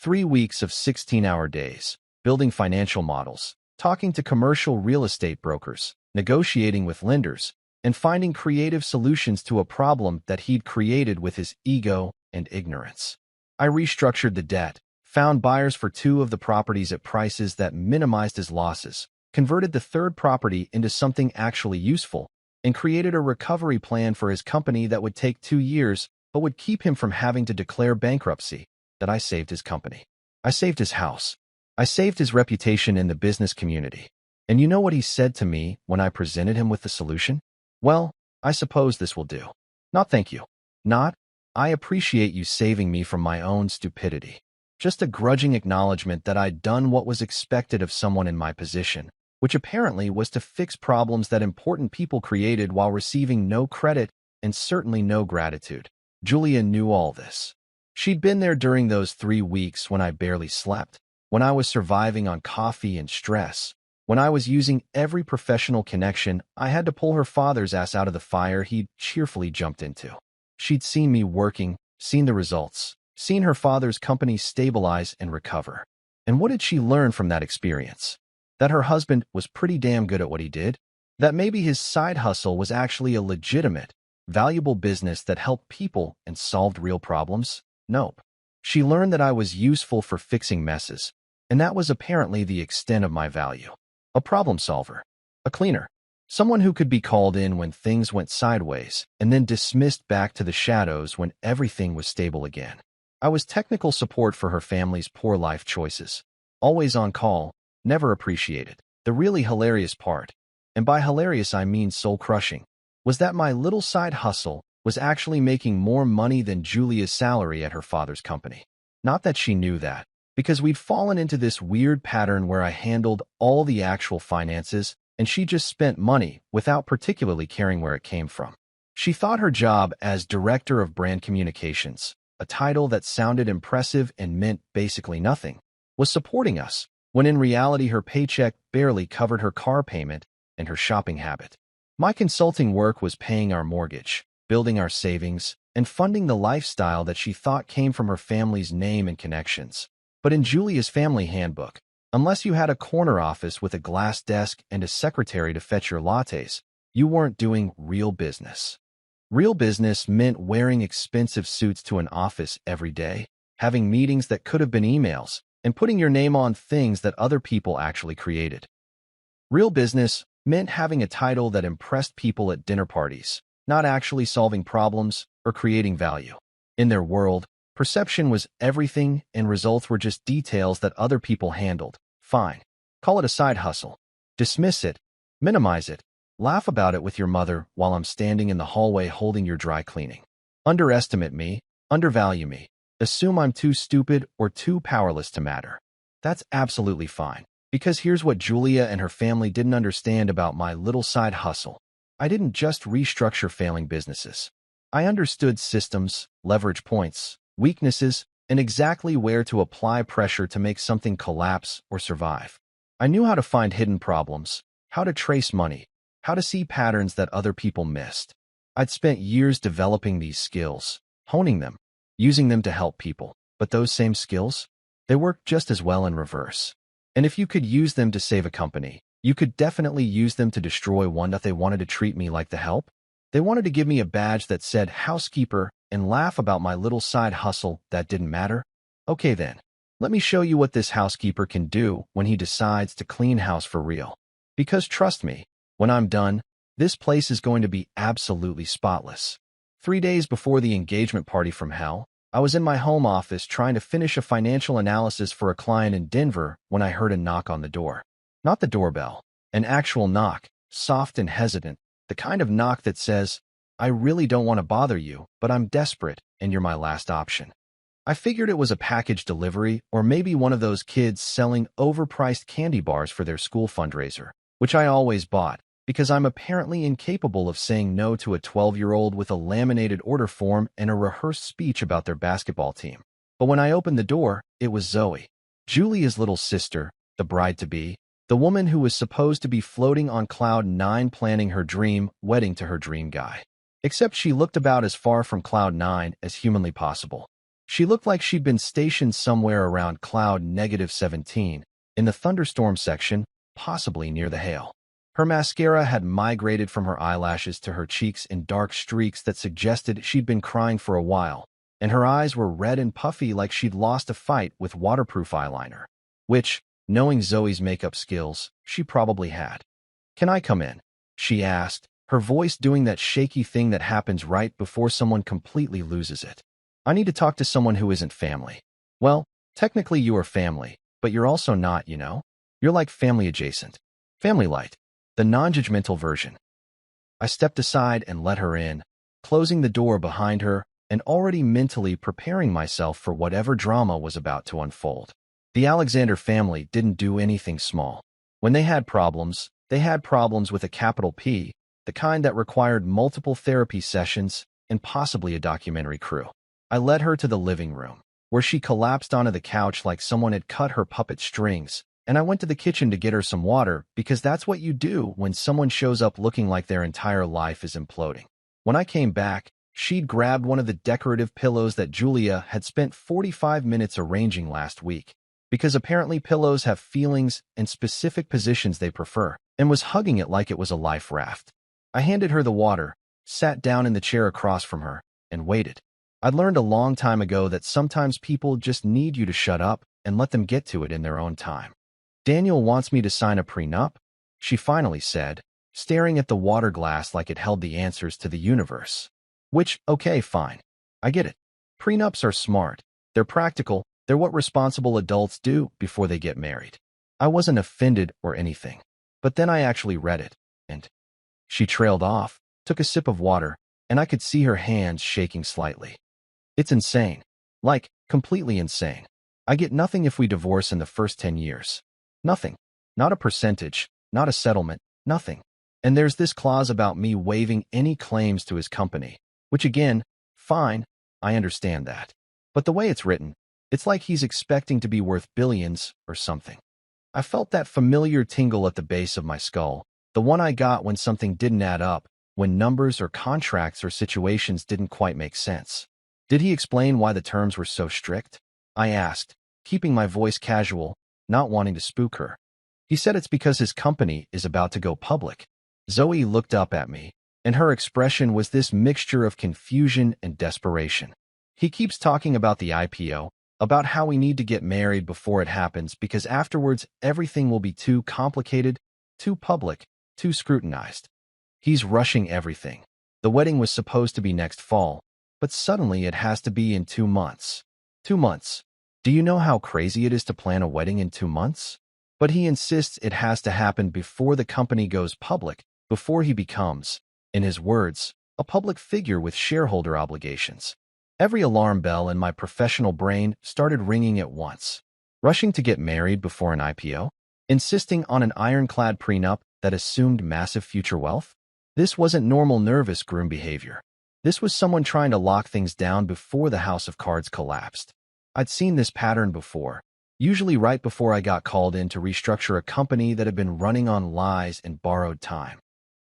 3 weeks of 16-hour days, building financial models, talking to commercial real estate brokers, negotiating with lenders, and finding creative solutions to a problem that he'd created with his ego and ignorance. I restructured the debt, found buyers for 2 of the properties at prices that minimized his losses, converted the third property into something actually useful, and created a recovery plan for his company that would take 2 years but would keep him from having to declare bankruptcy. That I saved his company. I saved his house. I saved his reputation in the business community. And you know what he said to me when I presented him with the solution? Well, I suppose this will do. Not thank you. Not, I appreciate you saving me from my own stupidity. Just a grudging acknowledgement that I'd done what was expected of someone in my position, which apparently was to fix problems that important people created while receiving no credit and certainly no gratitude. Julia knew all this. She'd been there during those 3 weeks when I barely slept, when I was surviving on coffee and stress, when I was using every professional connection I had to pull her father's ass out of the fire he'd cheerfully jumped into. She'd seen me working, seen the results, seen her father's company stabilize and recover. And what did she learn from that experience? That her husband was pretty damn good at what he did? That maybe his side hustle was actually a legitimate, valuable business that helped people and solved real problems? Nope. She learned that I was useful for fixing messes, and that was apparently the extent of my value. A problem solver. A cleaner. Someone who could be called in when things went sideways and then dismissed back to the shadows when everything was stable again. I was technical support for her family's poor life choices. Always on call, never appreciated. The really hilarious part, and by hilarious I mean soul-crushing, was that my little side hustle was actually making more money than Julia's salary at her father's company. Not that she knew that, because we'd fallen into this weird pattern where I handled all the actual finances and she just spent money without particularly caring where it came from. She thought her job as Director of Brand Communications, a title that sounded impressive and meant basically nothing, was supporting us, when in reality her paycheck barely covered her car payment and her shopping habit. My consulting work was paying our mortgage, building our savings, and funding the lifestyle that she thought came from her family's name and connections. But in Julia's family handbook, unless you had a corner office with a glass desk and a secretary to fetch your lattes, you weren't doing real business. Real business meant wearing expensive suits to an office every day, having meetings that could have been emails, and putting your name on things that other people actually created. Real business meant having a title that impressed people at dinner parties, not actually solving problems or creating value. In their world, perception was everything and results were just details that other people handled. Fine. Call it a side hustle. Dismiss it. Minimize it. Laugh about it with your mother while I'm standing in the hallway holding your dry cleaning. Underestimate me. Undervalue me. Assume I'm too stupid or too powerless to matter. That's absolutely fine. Because here's what Julia and her family didn't understand about my little side hustle. I didn't just restructure failing businesses. I understood systems, leverage points, weaknesses, and exactly where to apply pressure to make something collapse or survive. I knew how to find hidden problems, how to trace money, how to see patterns that other people missed. I'd spent years developing these skills, honing them, using them to help people. But those same skills, they work just as well in reverse. And if you could use them to save a company, you could definitely use them to destroy one. That they wanted to treat me like the help. They wanted to give me a badge that said housekeeper and laugh about my little side hustle that didn't matter. Okay then, let me show you what this housekeeper can do when he decides to clean house for real. Because trust me, when I'm done, this place is going to be absolutely spotless. 3 days before the engagement party from hell, I was in my home office trying to finish a financial analysis for a client in Denver when I heard a knock on the door. Not the doorbell, an actual knock, soft and hesitant, the kind of knock that says, I really don't want to bother you, but I'm desperate, and you're my last option. I figured it was a package delivery or maybe one of those kids selling overpriced candy bars for their school fundraiser, which I always bought, because I'm apparently incapable of saying no to a 12-year-old with a laminated order form and a rehearsed speech about their basketball team. But when I opened the door, it was Zoe, Julia's little sister, the bride-to-be, the woman who was supposed to be floating on cloud 9 planning her dream wedding to her dream guy. Except she looked about as far from cloud 9 as humanly possible. She looked like she'd been stationed somewhere around cloud -17, in the thunderstorm section, possibly near the hail. Her mascara had migrated from her eyelashes to her cheeks in dark streaks that suggested she'd been crying for a while, and her eyes were red and puffy like she'd lost a fight with waterproof eyeliner, which, knowing Zoe's makeup skills, she probably had. "Can I come in?" she asked, her voice doing that shaky thing that happens right before someone completely loses it. "I need to talk to someone who isn't family." "Well, technically you are family, but you're also not, you know? You're like family adjacent. Family light. The non-judgmental version." I stepped aside and let her in, closing the door behind her and already mentally preparing myself for whatever drama was about to unfold. The Alexander family didn't do anything small. When they had problems with a capital P, the kind that required multiple therapy sessions and possibly a documentary crew. I led her to the living room, where she collapsed onto the couch like someone had cut her puppet strings, and I went to the kitchen to get her some water because that's what you do when someone shows up looking like their entire life is imploding. When I came back, she'd grabbed one of the decorative pillows that Julia had spent 45 minutes arranging last week, because apparently pillows have feelings and specific positions they prefer, and was hugging it like it was a life raft. I handed her the water, sat down in the chair across from her, and waited. I'd learned a long time ago that sometimes people just need you to shut up and let them get to it in their own time. "Daniel wants me to sign a prenup," she finally said, staring at the water glass like it held the answers to the universe. Which, okay, fine. I get it. Prenups are smart. They're practical. They're what responsible adults do before they get married. I wasn't offended or anything. But then I actually read it, and she trailed off, took a sip of water, and I could see her hands shaking slightly. "It's insane. Like, completely insane. I get nothing if we divorce in the first 10 years. Nothing. Not a percentage, not a settlement, nothing. And there's this clause about me waiving any claims to his company, which again, fine, I understand that. But the way it's written, it's like he's expecting to be worth billions or something." I felt that familiar tingle at the base of my skull, the one I got when something didn't add up, when numbers or contracts or situations didn't quite make sense. "Did he explain why the terms were so strict?" I asked, keeping my voice casual, not wanting to spook her. "He said it's because his company is about to go public." Zoe looked up at me, and her expression was this mixture of confusion and desperation. "He keeps talking about the IPO, about how we need to get married before it happens because afterwards everything will be too complicated, too public, too scrutinized. He's rushing everything. The wedding was supposed to be next fall, but suddenly it has to be in 2 months. 2 months. Do you know how crazy it is to plan a wedding in 2 months? But he insists it has to happen before the company goes public, before he becomes, in his words, a public figure with shareholder obligations." Every alarm bell in my professional brain started ringing at once. Rushing to get married before an IPO? Insisting on an ironclad prenup that assumed massive future wealth? This wasn't normal nervous groom behavior. This was someone trying to lock things down before the house of cards collapsed. I'd seen this pattern before, usually right before I got called in to restructure a company that had been running on lies and borrowed time.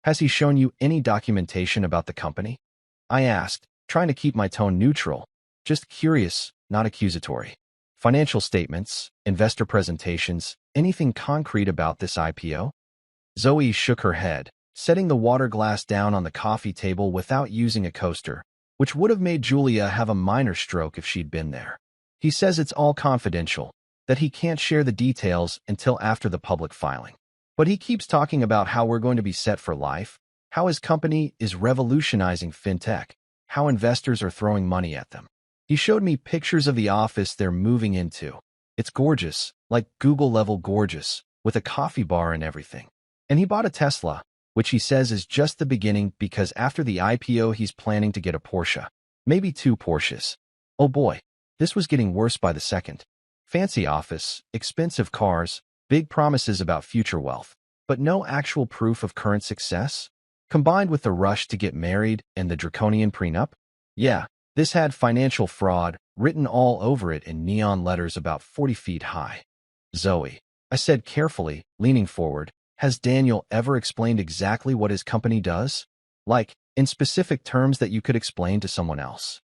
"Has he shown you any documentation about the company?" I asked, trying to keep my tone neutral, just curious, not accusatory. "Financial statements, investor presentations, anything concrete about this IPO?" Zoe shook her head, setting the water glass down on the coffee table without using a coaster, which would have made Julia have a minor stroke if she'd been there. "He says it's all confidential, that he can't share the details until after the public filing. But he keeps talking about how we're going to be set for life, how his company is revolutionizing fintech, how investors are throwing money at them. He showed me pictures of the office they're moving into. It's gorgeous, like Google-level gorgeous, with a coffee bar and everything. And he bought a Tesla, which he says is just the beginning because after the IPO he's planning to get a Porsche. Maybe 2 Porsches. Oh boy, this was getting worse by the second. Fancy office, expensive cars, big promises about future wealth, but no actual proof of current success? Combined with the rush to get married and the draconian prenup? Yeah, this had financial fraud written all over it in neon letters about 40 feet high. "Zoe," I said carefully, leaning forward, "has Daniel ever explained exactly what his company does? Like, in specific terms that you could explain to someone else?"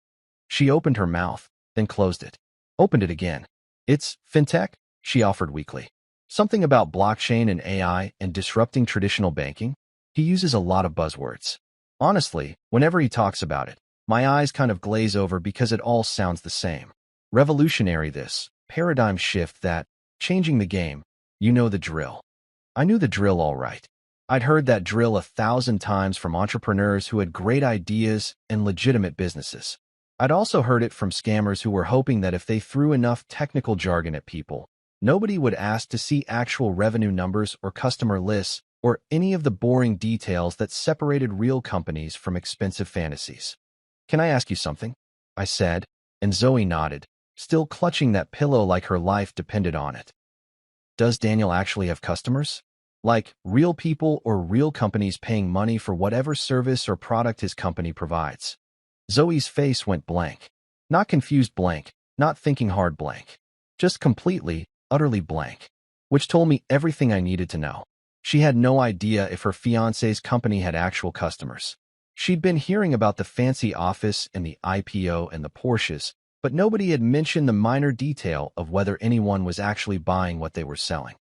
She opened her mouth, then closed it. Opened it again. It's fintech, she offered weakly. Something about blockchain and AI and disrupting traditional banking? He uses a lot of buzzwords. Honestly, whenever he talks about it, my eyes kind of glaze over because it all sounds the same. Revolutionary this, paradigm shift that, changing the game, you know the drill. I knew the drill all right. I'd heard that drill 1,000 times from entrepreneurs who had great ideas and legitimate businesses. I'd also heard it from scammers who were hoping that if they threw enough technical jargon at people, nobody would ask to see actual revenue numbers or customer lists or any of the boring details that separated real companies from expensive fantasies. Can I ask you something? I said, and Zoe nodded, still clutching that pillow like her life depended on it. Does Daniel actually have customers? Like real people or real companies paying money for whatever service or product his company provides? Zoe's face went blank. Not confused blank, not thinking hard blank. Just completely, utterly blank. Which told me everything I needed to know. She had no idea if her fiancé's company had actual customers. She'd been hearing about the fancy office and the IPO and the Porsches, but nobody had mentioned the minor detail of whether anyone was actually buying what they were selling.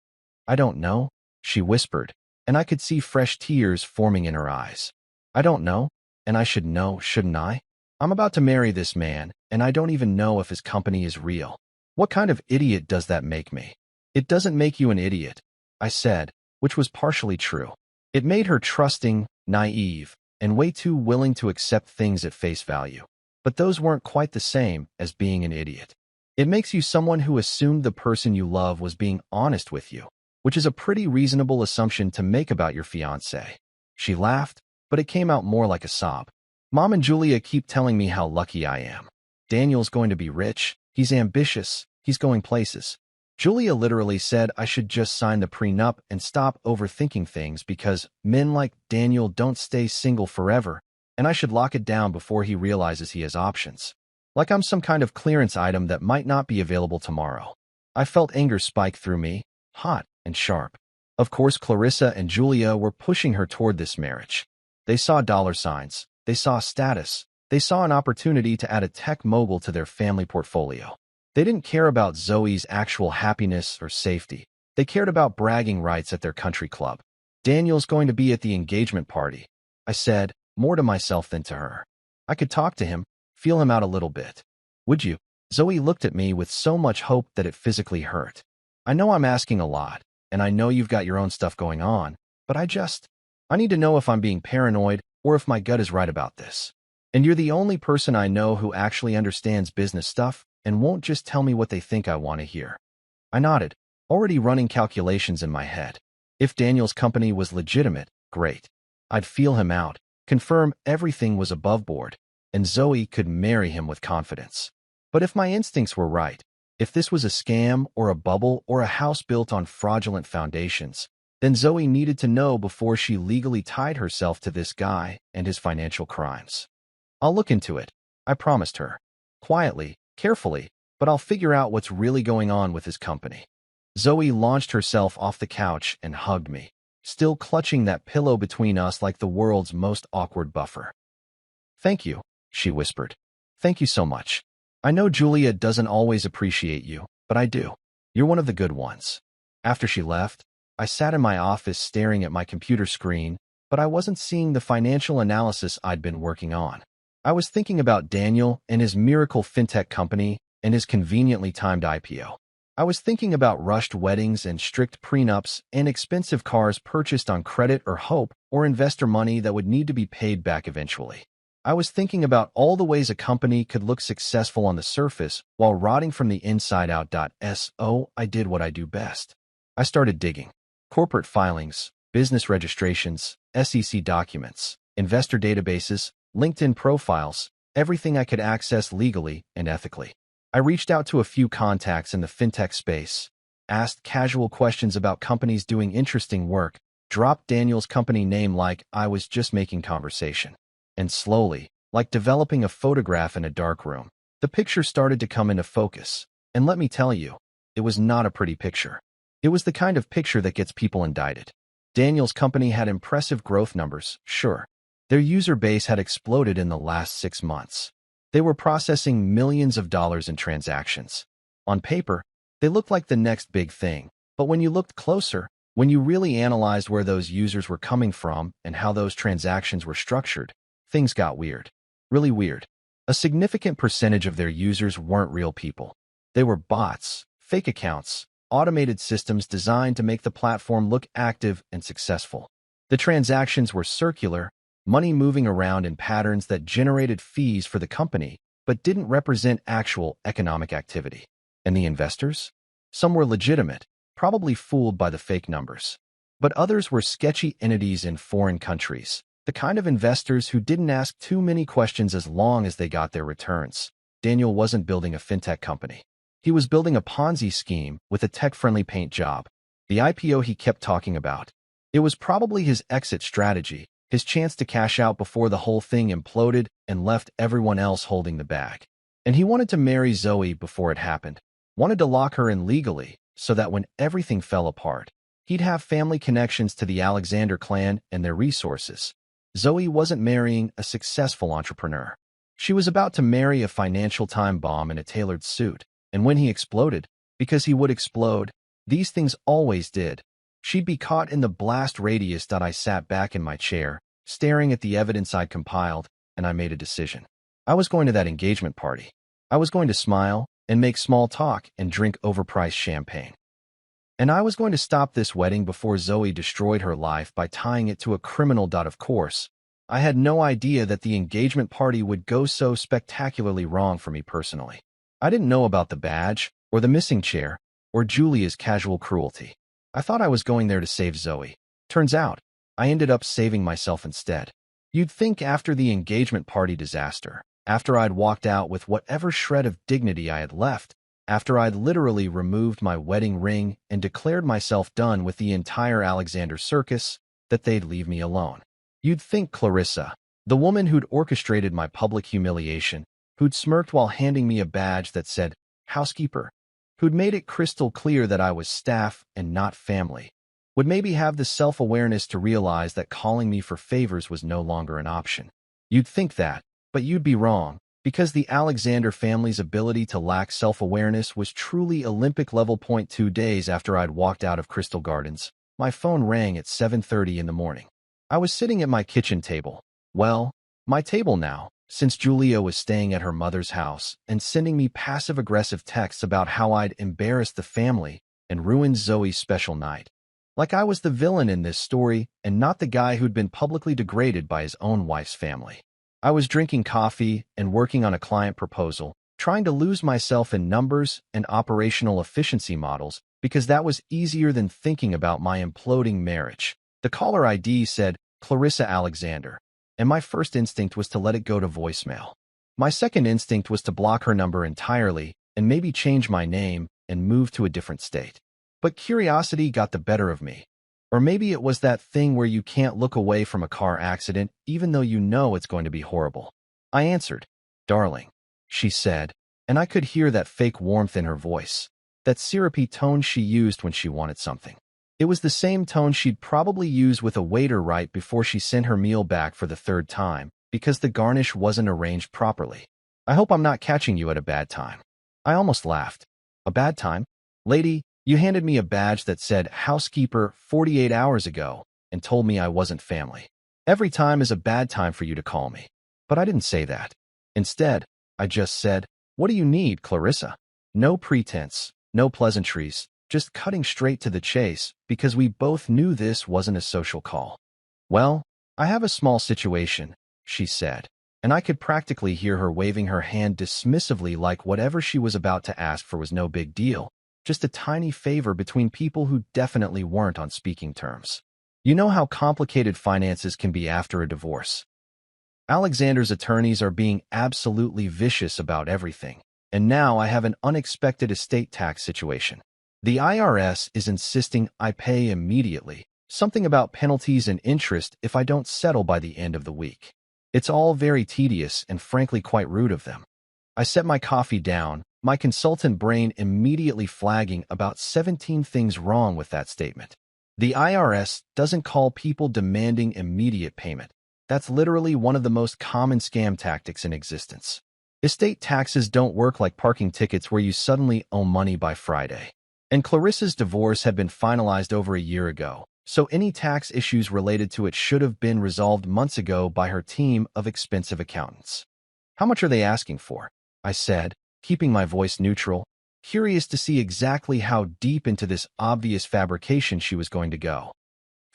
I don't know, she whispered, and I could see fresh tears forming in her eyes. I don't know, and I should know, shouldn't I? I'm about to marry this man, and I don't even know if his company is real. What kind of idiot does that make me? It doesn't make you an idiot, I said, which was partially true. It made her trusting, naive, and way too willing to accept things at face value. But those weren't quite the same as being an idiot. It makes you someone who assumed the person you love was being honest with you, which is a pretty reasonable assumption to make about your fiancé. She laughed, but it came out more like a sob. Mom and Julia keep telling me how lucky I am. Daniel's going to be rich, he's ambitious, he's going places. Julia literally said I should just sign the prenup and stop overthinking things because men like Daniel don't stay single forever, and I should lock it down before he realizes he has options. Like I'm some kind of clearance item that might not be available tomorrow. I felt anger spike through me, hot and sharp. Of course, Clarissa and Julia were pushing her toward this marriage. They saw dollar signs. They saw status. They saw an opportunity to add a tech mogul to their family portfolio. They didn't care about Zoe's actual happiness or safety. They cared about bragging rights at their country club. Daniel's going to be at the engagement party, I said, more to myself than to her. I could talk to him, feel him out a little bit. Would you? Zoe looked at me with so much hope that it physically hurt. I know I'm asking a lot, and I know you've got your own stuff going on, but I need to know if I'm being paranoid or if my gut is right about this. And you're the only person I know who actually understands business stuff and won't just tell me what they think I want to hear. I nodded, already running calculations in my head. If Daniel's company was legitimate, great. I'd feel him out, confirm everything was above board, and Zoe could marry him with confidence. But if my instincts were right, if this was a scam or a bubble or a house built on fraudulent foundations, then Zoe needed to know before she legally tied herself to this guy and his financial crimes. I'll look into it, I promised her. Quietly, carefully, but I'll figure out what's really going on with his company. Zoe launched herself off the couch and hugged me, still clutching that pillow between us like the world's most awkward buffer. Thank you, she whispered. Thank you so much. I know Julia doesn't always appreciate you, but I do. You're one of the good ones. After she left, I sat in my office staring at my computer screen, but I wasn't seeing the financial analysis I'd been working on. I was thinking about Daniel and his miracle fintech company and his conveniently timed IPO. I was thinking about rushed weddings and strict prenups and expensive cars purchased on credit or hope or investor money that would need to be paid back eventually. I was thinking about all the ways a company could look successful on the surface while rotting from the inside out. So I did what I do best. I started digging. Corporate filings, business registrations, SEC documents, investor databases, LinkedIn profiles, everything I could access legally and ethically. I reached out to a few contacts in the fintech space, asked casual questions about companies doing interesting work, dropped Daniel's company name like I was just making conversation. And slowly, like developing a photograph in a dark room, the picture started to come into focus. And let me tell you, it was not a pretty picture. It was the kind of picture that gets people indicted. Daniel's company had impressive growth numbers, sure. Their user base had exploded in the last 6 months. They were processing millions of dollars in transactions. On paper, they looked like the next big thing, but when you looked closer, when you really analyzed where those users were coming from and how those transactions were structured, things got weird. Really weird. A significant percentage of their users weren't real people. They were bots, fake accounts, automated systems designed to make the platform look active and successful. The transactions were circular, money moving around in patterns that generated fees for the company, but didn't represent actual economic activity. And the investors? Some were legitimate, probably fooled by the fake numbers. But others were sketchy entities in foreign countries, the kind of investors who didn't ask too many questions as long as they got their returns. Daniel wasn't building a fintech company. He was building a Ponzi scheme with a tech-friendly paint job. The IPO he kept talking about. It was probably his exit strategy, his chance to cash out before the whole thing imploded and left everyone else holding the bag. And he wanted to marry Zoe before it happened. Wanted to lock her in legally, so that when everything fell apart, he'd have family connections to the Alexander clan and their resources. Zoe wasn't marrying a successful entrepreneur. She was about to marry a financial time bomb in a tailored suit. And when he exploded, because he would explode, these things always did, she'd be caught in the blast radius. I sat back in my chair, staring at the evidence I'd compiled, and I made a decision. I was going to that engagement party. I was going to smile and make small talk and drink overpriced champagne. And I was going to stop this wedding before Zoe destroyed her life by tying it to a criminal. Of course, I had no idea that the engagement party would go so spectacularly wrong for me personally. I didn't know about the badge, or the missing chair, or Julia's casual cruelty. I thought I was going there to save Zoe. Turns out, I ended up saving myself instead. You'd think after the engagement party disaster, after I'd walked out with whatever shred of dignity I had left, after I'd literally removed my wedding ring and declared myself done with the entire Alexander circus, that they'd leave me alone. You'd think Clarissa, the woman who'd orchestrated my public humiliation, who'd smirked while handing me a badge that said, Housekeeper, who'd made it crystal clear that I was staff and not family, would maybe have the self-awareness to realize that calling me for favors was no longer an option. You'd think that, but you'd be wrong, because the Alexander family's ability to lack self-awareness was truly Olympic level. 2 days after I'd walked out of Crystal Gardens, my phone rang at 7:30 in the morning. I was sitting at my kitchen table. Well, my table now, since Julia was staying at her mother's house and sending me passive-aggressive texts about how I'd embarrassed the family and ruined Zoe's special night. Like I was the villain in this story and not the guy who'd been publicly degraded by his own wife's family. I was drinking coffee and working on a client proposal, trying to lose myself in numbers and operational efficiency models because that was easier than thinking about my imploding marriage. The caller ID said, Clarissa Alexander, and my first instinct was to let it go to voicemail. My second instinct was to block her number entirely and maybe change my name and move to a different state. But curiosity got the better of me. Or maybe it was that thing where you can't look away from a car accident even though you know it's going to be horrible. I answered. Darling, she said, and I could hear that fake warmth in her voice, that syrupy tone she used when she wanted something. It was the same tone she'd probably use with a waiter right before she sent her meal back for the third time, because the garnish wasn't arranged properly. I hope I'm not catching you at a bad time. I almost laughed. A bad time? Lady, you handed me a badge that said Housekeeper 48 hours ago and told me I wasn't family. Every time is a bad time for you to call me. But I didn't say that. Instead, I just said, what do you need, Clarissa? No pretense, no pleasantries, just cutting straight to the chase because we both knew this wasn't a social call. Well, I have a small situation, she said, and I could practically hear her waving her hand dismissively like whatever she was about to ask for was no big deal, just a tiny favor between people who definitely weren't on speaking terms. You know how complicated finances can be after a divorce. Alexander's attorneys are being absolutely vicious about everything, and now I have an unexpected estate tax situation. The IRS is insisting I pay immediately, something about penalties and interest if I don't settle by the end of the week. It's all very tedious and frankly quite rude of them. I set my coffee down, my consultant brain immediately flagging about 17 things wrong with that statement. The IRS doesn't call people demanding immediate payment. That's literally one of the most common scam tactics in existence. Estate taxes don't work like parking tickets where you suddenly owe money by Friday. And Clarissa's divorce had been finalized over a year ago, so any tax issues related to it should have been resolved months ago by her team of expensive accountants. How much are they asking for? I said, keeping my voice neutral, curious to see exactly how deep into this obvious fabrication she was going to go.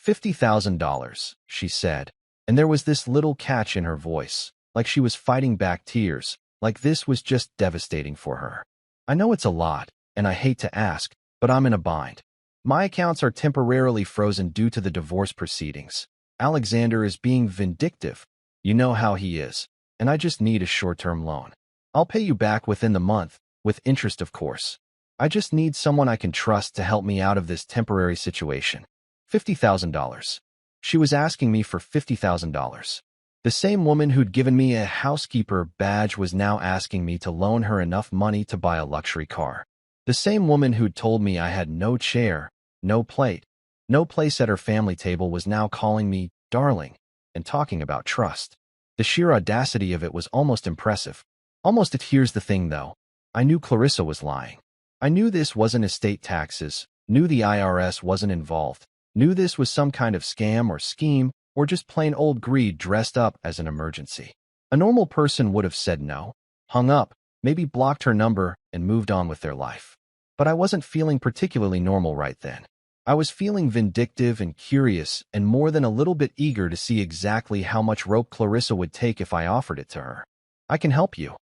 $50,000, she said, and there was this little catch in her voice, like she was fighting back tears, like this was just devastating for her. I know it's a lot, and I hate to ask, but I'm in a bind. My accounts are temporarily frozen due to the divorce proceedings. Alexander is being vindictive. You know how he is, and I just need a short-term loan. I'll pay you back within the month, with interest of course. I just need someone I can trust to help me out of this temporary situation. $50,000. She was asking me for $50,000. The same woman who'd given me a housekeeper badge was now asking me to loan her enough money to buy a luxury car. The same woman who'd told me I had no chair, no plate, no place at her family table was now calling me darling and talking about trust. The sheer audacity of it was almost impressive. Almost. Here's the thing, though. I knew Clarissa was lying. I knew this wasn't estate taxes, knew the IRS wasn't involved, knew this was some kind of scam or scheme, or just plain old greed dressed up as an emergency. A normal person would have said no, hung up, maybe blocked her number, and moved on with their life. But I wasn't feeling particularly normal right then. I was feeling vindictive and curious, and more than a little bit eager to see exactly how much rope Clarissa would take if I offered it to her. I can help you,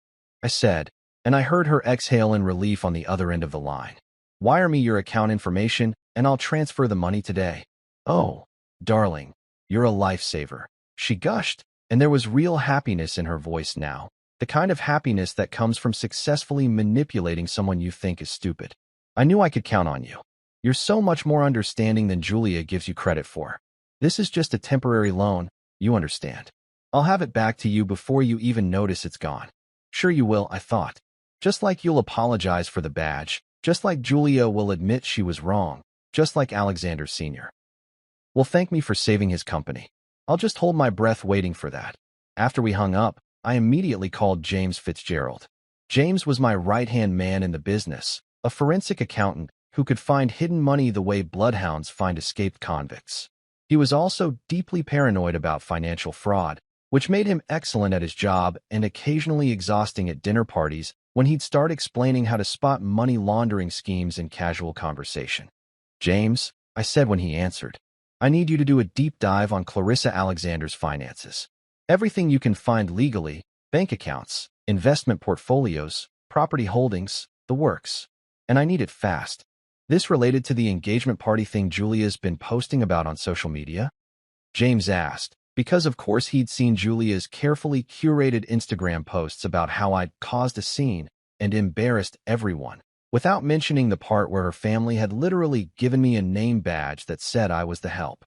I said, and I heard her exhale in relief on the other end of the line. Wire me your account information, and I'll transfer the money today. Oh, darling, you're a lifesaver, she gushed, and there was real happiness in her voice now, the kind of happiness that comes from successfully manipulating someone you think is stupid. I knew I could count on you. You're so much more understanding than Julia gives you credit for. This is just a temporary loan, you understand. I'll have it back to you before you even notice it's gone. Sure you will, I thought. Just like you'll apologize for the badge, just like Julia will admit she was wrong, just like Alexander Sr. will thank me for saving his company. I'll just hold my breath waiting for that. After we hung up, I immediately called James Fitzgerald. James was my right-hand man in the business, a forensic accountant who could find hidden money the way bloodhounds find escaped convicts. He was also deeply paranoid about financial fraud, which made him excellent at his job and occasionally exhausting at dinner parties when he'd start explaining how to spot money laundering schemes in casual conversation. James, I said when he answered, I need you to do a deep dive on Clarissa Alexander's finances. Everything you can find legally, bank accounts, investment portfolios, property holdings, the works. And I need it fast. This related to the engagement party thing Julia's been posting about on social media? James asked, because of course he'd seen Julia's carefully curated Instagram posts about how I'd caused a scene and embarrassed everyone, without mentioning the part where her family had literally given me a name badge that said I was the help.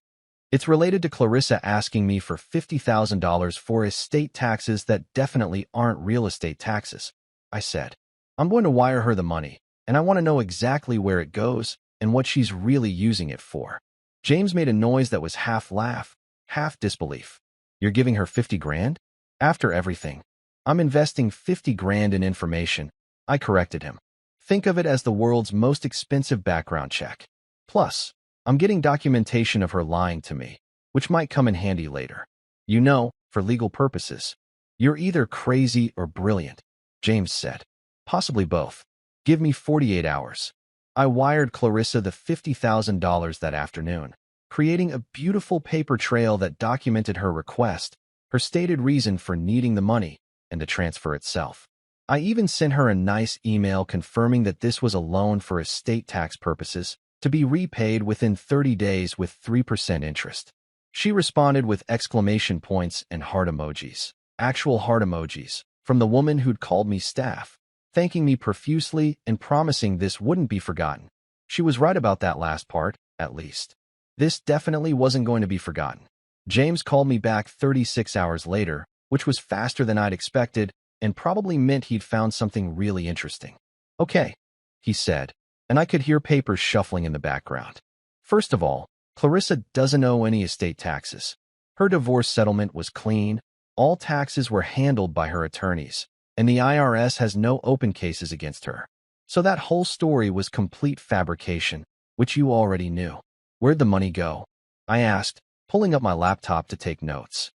It's related to Clarissa asking me for $50,000 for estate taxes that definitely aren't real estate taxes, I said. I'm going to wire her the money, and I want to know exactly where it goes and what she's really using it for. James made a noise that was half laugh, half disbelief. You're giving her 50 grand? After everything. I'm investing 50 grand in information, I corrected him. Think of it as the world's most expensive background check. Plus, I'm getting documentation of her lying to me, which might come in handy later. You know, for legal purposes. You're either crazy or brilliant, James said. Possibly both. Give me 48 hours. I wired Clarissa the $50,000 that afternoon, creating a beautiful paper trail that documented her request, her stated reason for needing the money, and the transfer itself. I even sent her a nice email confirming that this was a loan for estate tax purposes, to be repaid within 30 days with 3% interest. She responded with exclamation points and heart emojis, actual heart emojis, from the woman who'd called me staff, thanking me profusely and promising this wouldn't be forgotten. She was right about that last part, at least. This definitely wasn't going to be forgotten. James called me back 36 hours later, which was faster than I'd expected and probably meant he'd found something really interesting. Okay, he said, and I could hear papers shuffling in the background. First of all, Clarissa doesn't owe any estate taxes. Her divorce settlement was clean, all taxes were handled by her attorneys, and the IRS has no open cases against her. So that whole story was complete fabrication, which you already knew. Where'd the money go? I asked, pulling up my laptop to take notes.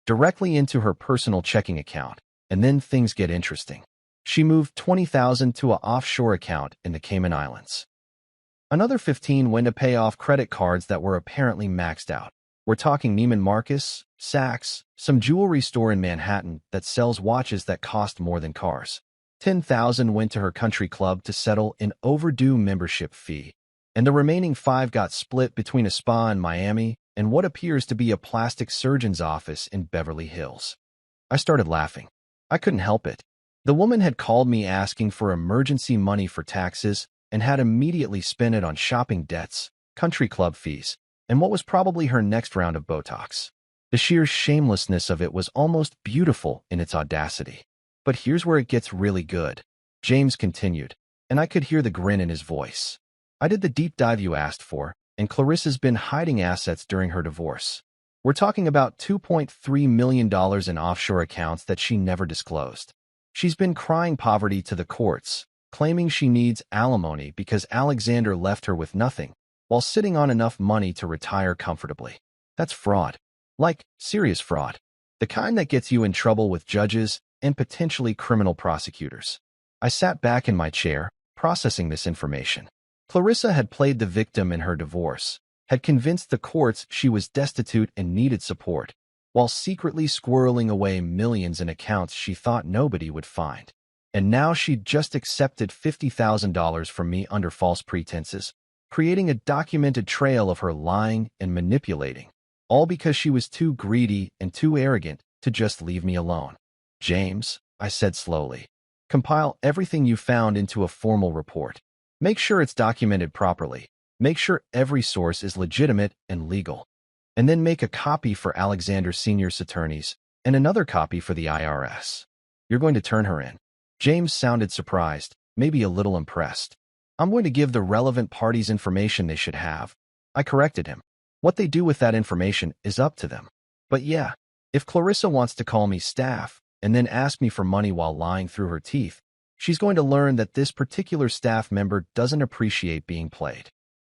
Directly into her personal checking account, and then things get interesting. She moved $20,000 to an offshore account in the Cayman Islands. Another 15 went to pay off credit cards that were apparently maxed out. We're talking Neiman Marcus, Saks, some jewelry store in Manhattan that sells watches that cost more than cars. 10,000 went to her country club to settle an overdue membership fee, and the remaining 5 got split between a spa in Miami and what appears to be a plastic surgeon's office in Beverly Hills. I started laughing. I couldn't help it. The woman had called me asking for emergency money for taxes and had immediately spent it on shopping debts, country club fees, and what was probably her next round of Botox. The sheer shamelessness of it was almost beautiful in its audacity. But here's where it gets really good, James continued, and I could hear the grin in his voice. I did the deep dive you asked for, and Clarissa's been hiding assets during her divorce. We're talking about $2.3 million in offshore accounts that she never disclosed. She's been crying poverty to the courts, claiming she needs alimony because Alexander left her with nothing, while sitting on enough money to retire comfortably. That's fraud. Like, serious fraud. The kind that gets you in trouble with judges and potentially criminal prosecutors. I sat back in my chair, processing this information. Clarissa had played the victim in her divorce, had convinced the courts she was destitute and needed support, while secretly squirreling away millions in accounts she thought nobody would find. And now she'd just accepted $50,000 from me under false pretenses, creating a documented trail of her lying and manipulating, all because she was too greedy and too arrogant to just leave me alone. James, I said slowly, compile everything you found into a formal report. Make sure it's documented properly. Make sure every source is legitimate and legal. And then make a copy for Alexander Sr.'s attorneys and another copy for the IRS. You're going to turn her in. James sounded surprised, maybe a little impressed. I'm going to give the relevant parties information they should have. I corrected him. What they do with that information is up to them. But yeah, if Clarissa wants to call me staff and then ask me for money while lying through her teeth, she's going to learn that this particular staff member doesn't appreciate being played.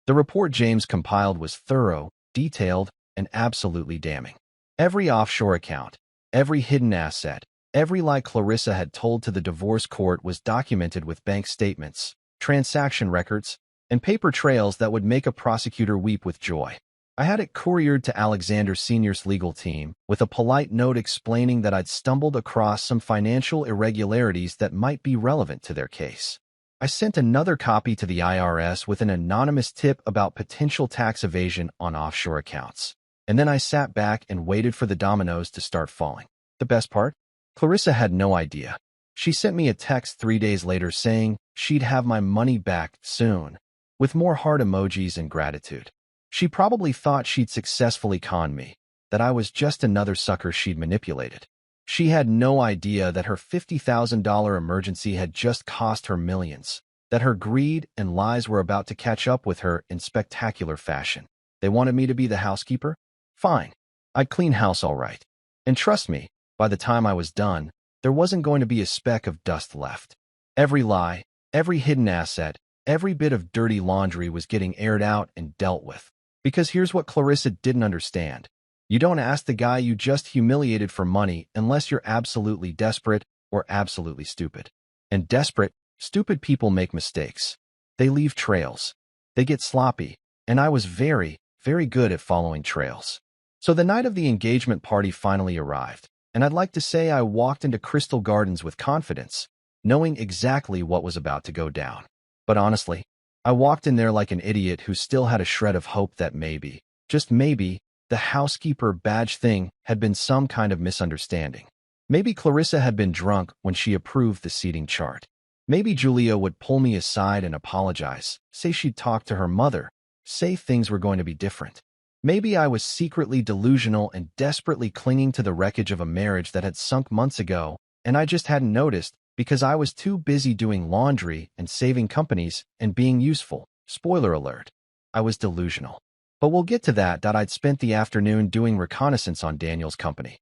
The report James compiled was thorough, detailed, and absolutely damning. Every offshore account, every hidden asset, every lie Clarissa had told to the divorce court was documented with bank statements, transaction records, and paper trails that would make a prosecutor weep with joy. I had it couriered to Alexander Sr.'s legal team with a polite note explaining that I'd stumbled across some financial irregularities that might be relevant to their case. I sent another copy to the IRS with an anonymous tip about potential tax evasion on offshore accounts. And then I sat back and waited for the dominoes to start falling. The best part? Clarissa had no idea. She sent me a text 3 days later saying she'd have my money back soon, with more heart emojis and gratitude. She probably thought she'd successfully conned me, that I was just another sucker she'd manipulated. She had no idea that her $50,000 emergency had just cost her millions, that her greed and lies were about to catch up with her in spectacular fashion. They wanted me to be the housekeeper? Fine. I'd clean house all right. And trust me, by the time I was done, there wasn't going to be a speck of dust left. Every lie, every hidden asset, every bit of dirty laundry was getting aired out and dealt with. Because here's what Clarissa didn't understand. You don't ask the guy you just humiliated for money unless you're absolutely desperate or absolutely stupid. And desperate, stupid people make mistakes. They leave trails. They get sloppy, and I was very, very good at following trails. So the night of the engagement party finally arrived, and I'd like to say I walked into Crystal Gardens with confidence, knowing exactly what was about to go down. But honestly, I walked in there like an idiot who still had a shred of hope that maybe, just maybe, the housekeeper badge thing had been some kind of misunderstanding. Maybe Clarissa had been drunk when she approved the seating chart. Maybe Julia would pull me aside and apologize, say she'd talked to her mother, say things were going to be different. Maybe I was secretly delusional and desperately clinging to the wreckage of a marriage that had sunk months ago, and I just hadn't noticed because I was too busy doing laundry and saving companies and being useful. Spoiler alert. I was delusional. But we'll get to that. I'd spent the afternoon doing reconnaissance on Daniel's company.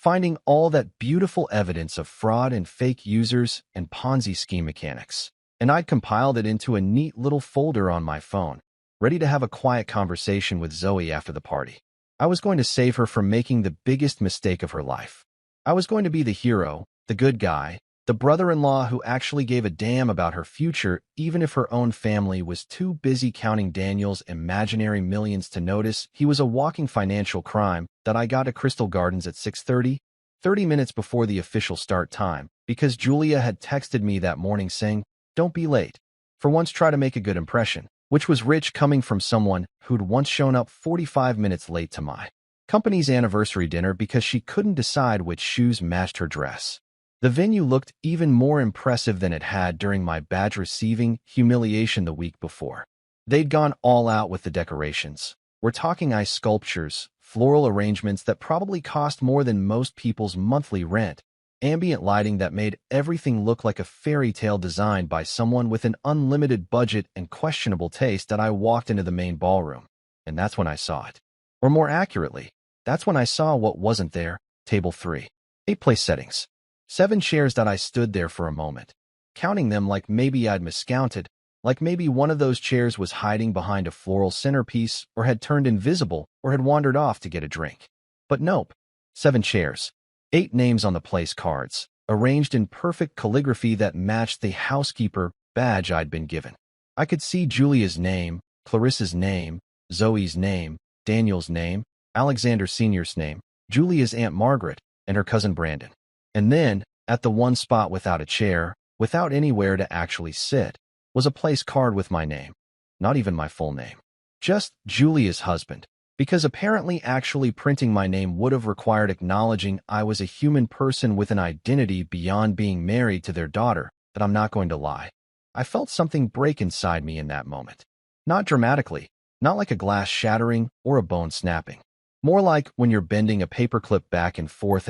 finding all that beautiful evidence of fraud and fake users and Ponzi scheme mechanics. And I'd compiled it into a neat little folder on my phone, ready to have a quiet conversation with Zoe after the party. I was going to save her from making the biggest mistake of her life. I was going to be the hero, the good guy, the brother-in-law who actually gave a damn about her future even if her own family was too busy counting Daniel's imaginary millions to notice he was a walking financial crime that I got to Crystal Gardens at 6:30, 30 minutes before the official start time, because Julia had texted me that morning saying, "Don't be late. For once try to make a good impression," which was rich coming from someone who'd once shown up 45 minutes late to my company's anniversary dinner because she couldn't decide which shoes matched her dress. The venue looked even more impressive than it had during my badge-receiving humiliation the week before. They'd gone all out with the decorations. We're talking ice sculptures, floral arrangements that probably cost more than most people's monthly rent, ambient lighting that made everything look like a fairy tale designed by someone with an unlimited budget and questionable taste. That I walked into the main ballroom, and that's when I saw it. Or more accurately, that's when I saw what wasn't there. Table 3. 8 place settings. 7 chairs. That I stood there for a moment, counting them like maybe I'd miscounted, like maybe one of those chairs was hiding behind a floral centerpiece or had turned invisible or had wandered off to get a drink. But nope. 7 chairs. 8 names on the place cards, arranged in perfect calligraphy that matched the housekeeper badge I'd been given. I could see Julia's name, Clarissa's name, Zoe's name, Daniel's name, Alexander Sr.'s name, Julia's Aunt Margaret, and her cousin Brandon. And then, at the one spot without a chair, without anywhere to actually sit, was a place card with my name. Not even my full name. Just Julia's husband. Because apparently actually printing my name would have required acknowledging I was a human person with an identity beyond being married to their daughter. That I'm not going to lie. I felt something break inside me in that moment. Not dramatically, not like a glass shattering or a bone snapping. More like when you're bending a paperclip back and forth,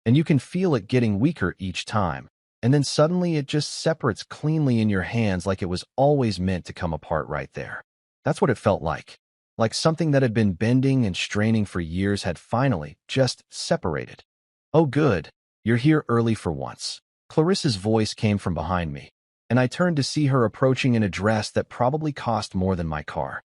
and you can feel it getting weaker each time, and then suddenly it just separates cleanly in your hands like it was always meant to come apart right there. That's what it felt like. Like something that had been bending and straining for years had finally just separated. "Oh good, you're here early for once." Clarissa's voice came from behind me, and I turned to see her approaching in a dress that probably cost more than my car.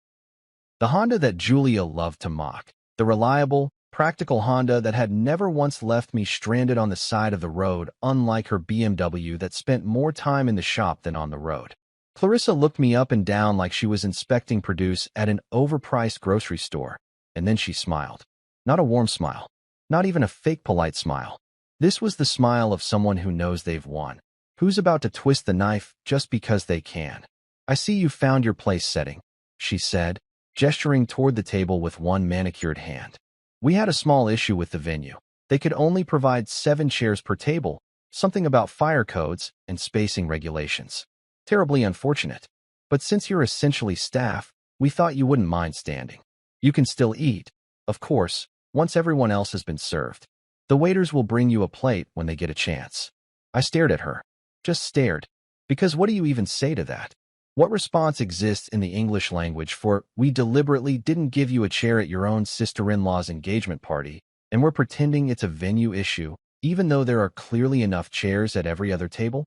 The Honda that Julia loved to mock. The reliable, practical Honda that had never once left me stranded on the side of the road, unlike her BMW that spent more time in the shop than on the road. Clarissa looked me up and down like she was inspecting produce at an overpriced grocery store, and then she smiled. Not a warm smile. Not even a fake polite smile. This was the smile of someone who knows they've won, who's about to twist the knife just because they can. "I see you found your place setting," she said, gesturing toward the table with one manicured hand. We had a small issue with the venue. They could only provide 7 chairs per table, something about fire codes and spacing regulations. Terribly unfortunate. But since you're essentially staff, we thought you wouldn't mind standing. You can still eat, of course, once everyone else has been served. The waiters will bring you a plate when they get a chance. I stared at her. Just stared. Because what do you even say to that? What response exists in the English language for, "We deliberately didn't give you a chair at your own sister-in-law's engagement party, and we're pretending it's a venue issue, even though there are clearly enough chairs at every other table?"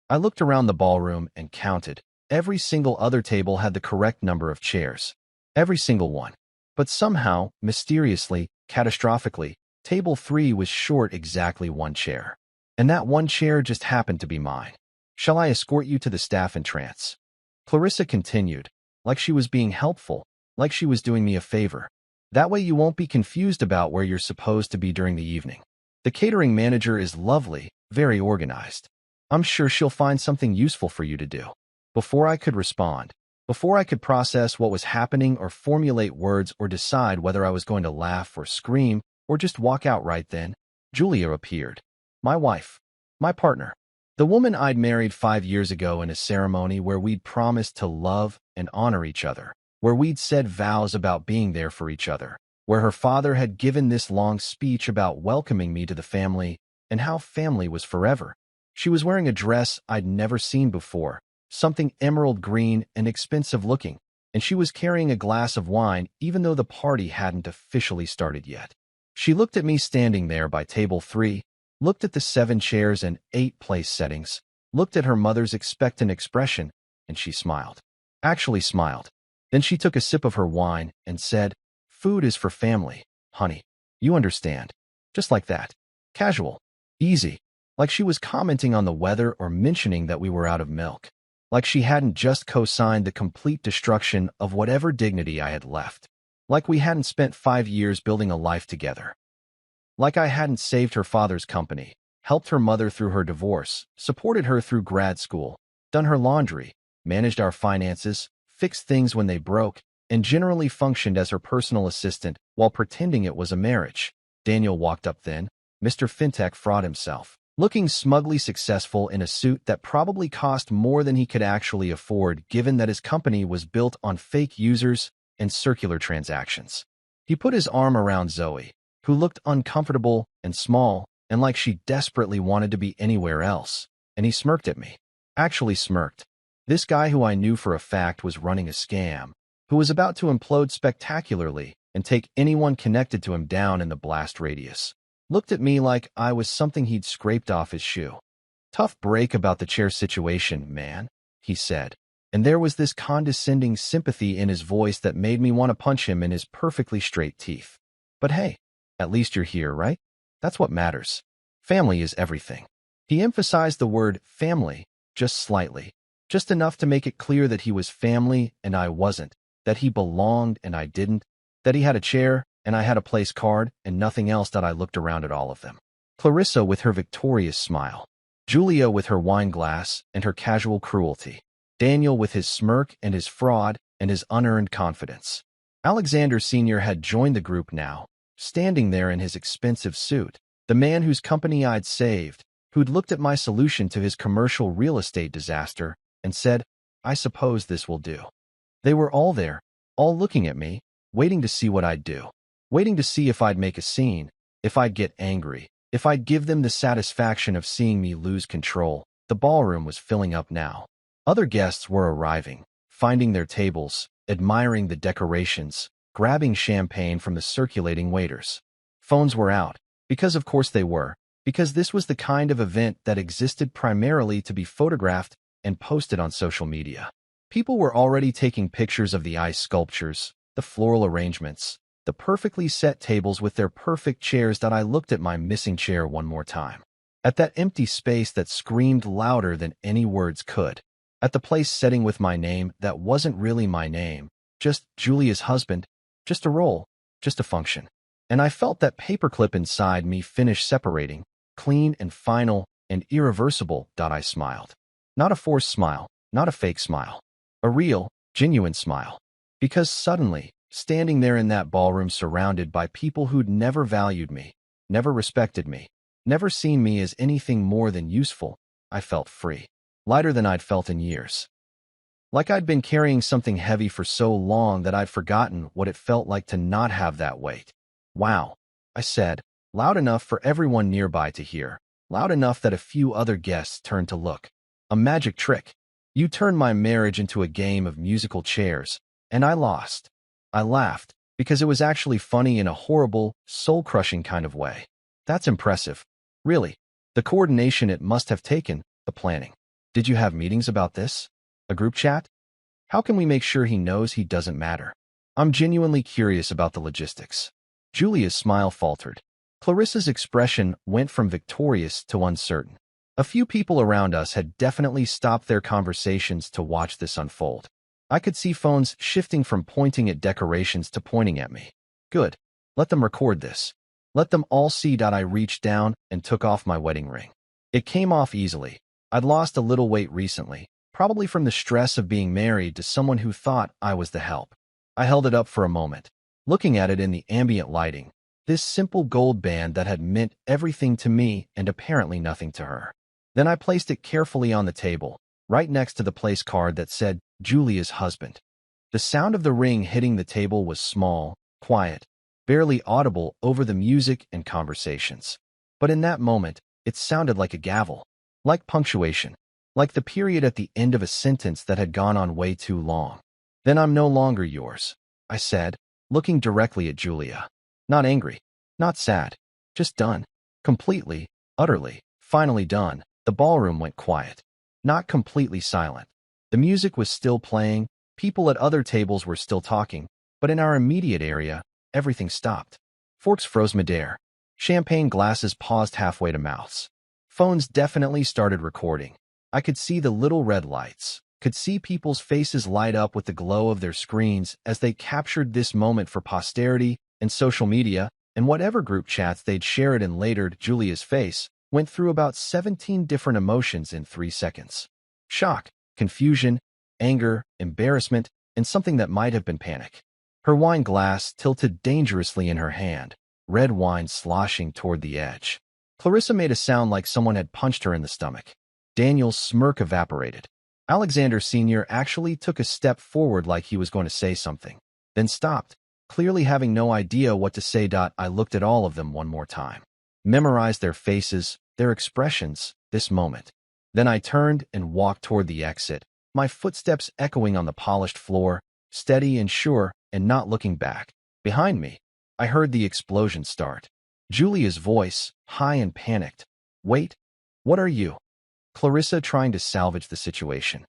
I looked around the ballroom and counted. Every single other table had the correct number of chairs. Every single one. But somehow, mysteriously, catastrophically, table 3 was short exactly 1 chair. And that 1 chair just happened to be mine. "Shall I escort you to the staff entrance?" Clarissa continued, like she was being helpful, like she was doing me a favor. "That way you won't be confused about where you're supposed to be during the evening. The catering manager is lovely, very organized. I'm sure she'll find something useful for you to do." Before I could respond, before I could process what was happening or formulate words or decide whether I was going to laugh or scream or just walk out right then, Julia appeared. My wife. My partner. The woman I'd married 5 years ago in a ceremony where we'd promised to love and honor each other, where we'd said vows about being there for each other, where her father had given this long speech about welcoming me to the family and how family was forever. She was wearing a dress I'd never seen before, something emerald green and expensive looking, and she was carrying a glass of wine even though the party hadn't officially started yet. She looked at me standing there by table 3, looked at the 7 chairs and 8 place settings, looked at her mother's expectant expression, and she smiled. Actually smiled. Then she took a sip of her wine and said, "Food is for family, honey. You understand." Just like that. Casual. Easy. Like she was commenting on the weather or mentioning that we were out of milk. Like she hadn't just co-signed the complete destruction of whatever dignity I had left. Like we hadn't spent 5 years building a life together. Like I hadn't saved her father's company, helped her mother through her divorce, supported her through grad school, done her laundry, managed our finances, fixed things when they broke, and generally functioned as her personal assistant while pretending it was a marriage. Daniel walked up then, Mr. Fintech fraud himself, looking smugly successful in a suit that probably cost more than he could actually afford given that his company was built on fake users and circular transactions. He put his arm around Zoe, who looked uncomfortable and small and like she desperately wanted to be anywhere else, and he smirked at me. Actually smirked. This guy who I knew for a fact was running a scam, who was about to implode spectacularly and take anyone connected to him down in the blast radius, looked at me like I was something he'd scraped off his shoe. "Tough break about the chair situation, man," he said, and there was this condescending sympathy in his voice that made me want to punch him in his perfectly straight teeth. "But hey, at least you're here, right? That's what matters. Family is everything." He emphasized the word family just slightly, just enough to make it clear that he was family and I wasn't, that he belonged and I didn't, that he had a chair and I had a place card and nothing else. That I looked around at all of them. Clarissa with her victorious smile, Julia with her wine glass and her casual cruelty, Daniel with his smirk and his fraud and his unearned confidence. Alexander Sr. had joined the group now, standing there in his expensive suit, the man whose company I'd saved, who'd looked at my solution to his commercial real estate disaster and said, "I suppose this will do." They were all there, all looking at me, waiting to see what I'd do, waiting to see if I'd make a scene, if I'd get angry, if I'd give them the satisfaction of seeing me lose control. The ballroom was filling up now. Other guests were arriving, finding their tables, admiring the decorations, grabbing champagne from the circulating waiters. Phones were out, because of course they were, because this was the kind of event that existed primarily to be photographed and posted on social media. People were already taking pictures of the ice sculptures, the floral arrangements, the perfectly set tables with their perfect chairs. That I looked at my missing chair one more time. At that empty space that screamed louder than any words could. At the place setting with my name that wasn't really my name, just Julia's husband, just a role, just a function. And I felt that paperclip inside me finish separating, clean and final and irreversible. I smiled. Not a forced smile, not a fake smile. A real, genuine smile. Because suddenly, standing there in that ballroom surrounded by people who'd never valued me, never respected me, never seen me as anything more than useful, I felt free. Lighter than I'd felt in years. Like I'd been carrying something heavy for so long that I'd forgotten what it felt like to not have that weight. "Wow," I said, loud enough for everyone nearby to hear, loud enough that a few other guests turned to look. "A magic trick. You turned my marriage into a game of musical chairs, and I lost." I laughed, because it was actually funny in a horrible, soul-crushing kind of way. "That's impressive. Really. The coordination it must have taken, the planning. Did you have meetings about this? A group chat? How can we make sure he knows he doesn't matter? I'm genuinely curious about the logistics." Julia's smile faltered. Clarissa's expression went from victorious to uncertain. A few people around us had definitely stopped their conversations to watch this unfold. I could see phones shifting from pointing at decorations to pointing at me. Good. Let them record this. Let them all see. I reached down and took off my wedding ring. It came off easily. I'd lost a little weight recently, probably from the stress of being married to someone who thought I was the help. I held it up for a moment, looking at it in the ambient lighting, this simple gold band that had meant everything to me and apparently nothing to her. Then I placed it carefully on the table, right next to the place card that said Julia's husband. The sound of the ring hitting the table was small, quiet, barely audible over the music and conversations. But in that moment, it sounded like a gavel, like punctuation, like the period at the end of a sentence that had gone on way too long. "Then I'm no longer yours," I said, looking directly at Julia. Not angry, Not sad. Just done. Completely, utterly, finally done. The ballroom went quiet. Not completely silent. The music was still playing, people at other tables were still talking, but in our immediate area, everything stopped. Forks froze midair. Champagne glasses paused halfway to mouths. Phones definitely started recording. I could see the little red lights, could see people's faces light up with the glow of their screens as they captured this moment for posterity and social media, and whatever group chats they'd share it in later. Julia's face went through about 17 different emotions in 3 seconds. Shock, confusion, anger, embarrassment, and something that might have been panic. Her wine glass tilted dangerously in her hand, red wine sloshing toward the edge. Clarissa made a sound like someone had punched her in the stomach. Daniel's smirk evaporated. Alexander Sr. actually took a step forward like he was going to say something, then stopped, clearly having no idea what to say. I looked at all of them one more time. Memorized their faces, their expressions, this moment. Then I turned and walked toward the exit, my footsteps echoing on the polished floor, steady and sure, and not looking back. Behind me, I heard the explosion start. Julia's voice, high and panicked. Wait, what are you? Clarissa trying to salvage the situation.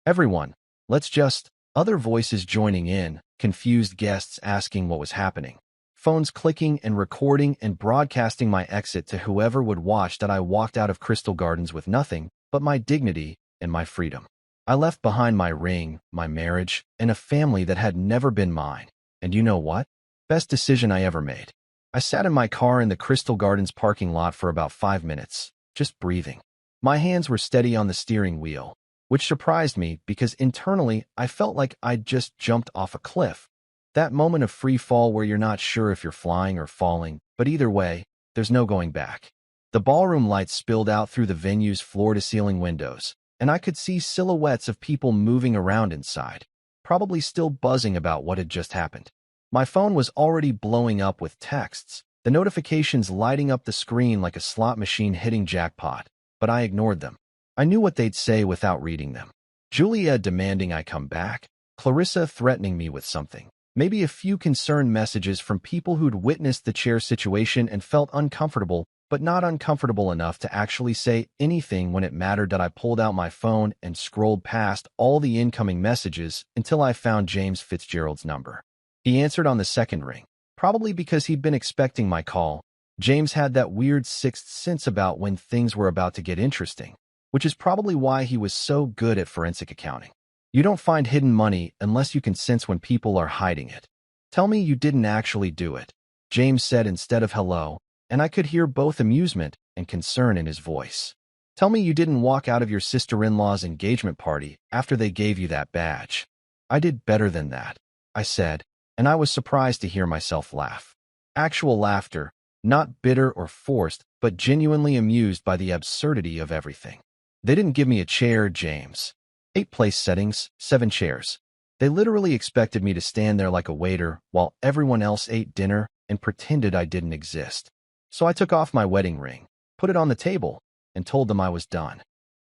Everyone, let's just... Other voices joining in, confused guests asking what was happening. Phones clicking and recording and broadcasting my exit to whoever would watch. I walked out of Crystal Gardens with nothing but my dignity and my freedom. I left behind my ring, my marriage, and a family that had never been mine. And you know what? Best decision I ever made. I sat in my car in the Crystal Gardens parking lot for about 5 minutes, just breathing. My hands were steady on the steering wheel, which surprised me because internally I felt like I'd just jumped off a cliff. That moment of free fall where you're not sure if you're flying or falling, but either way, there's no going back. The ballroom lights spilled out through the venue's floor-to-ceiling windows, and I could see silhouettes of people moving around inside, probably still buzzing about what had just happened. My phone was already blowing up with texts, the notifications lighting up the screen like a slot machine hitting jackpot, but I ignored them. I knew what they'd say without reading them. Julia demanding I come back, Clarissa threatening me with something, maybe a few concerned messages from people who'd witnessed the chair situation and felt uncomfortable, but not uncomfortable enough to actually say anything when it mattered. I pulled out my phone and scrolled past all the incoming messages until I found James Fitzgerald's number. He answered on the second ring, probably because he'd been expecting my call. James had that weird sixth sense about when things were about to get interesting, which is probably why he was so good at forensic accounting. You don't find hidden money unless you can sense when people are hiding it. Tell me you didn't actually do it, James said instead of hello, and I could hear both amusement and concern in his voice. Tell me you didn't walk out of your sister-in-law's engagement party after they gave you that badge. I did better than that, I said, and I was surprised to hear myself laugh. Actual laughter, not bitter or forced, but genuinely amused by the absurdity of everything. They didn't give me a chair, James. 8 place settings, 7 chairs. They literally expected me to stand there like a waiter while everyone else ate dinner and pretended I didn't exist. So I took off my wedding ring, put it on the table, and told them I was done.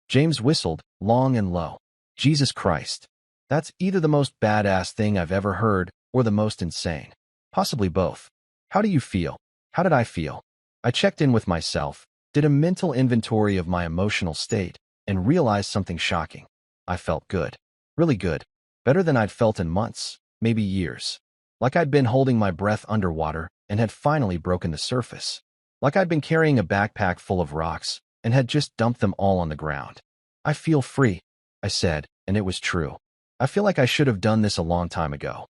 James whistled, long and low. Jesus Christ. That's either the most badass thing I've ever heard or the most insane. Possibly both. How do you feel? How did I feel? I checked in with myself, did a mental inventory of my emotional state, and realized something shocking. I felt good. Really good. Better than I'd felt in months, maybe years. Like I'd been holding my breath underwater and had finally broken the surface. Like I'd been carrying a backpack full of rocks and had just dumped them all on the ground. I feel free, I said, and it was true. I feel like I should have done this a long time ago.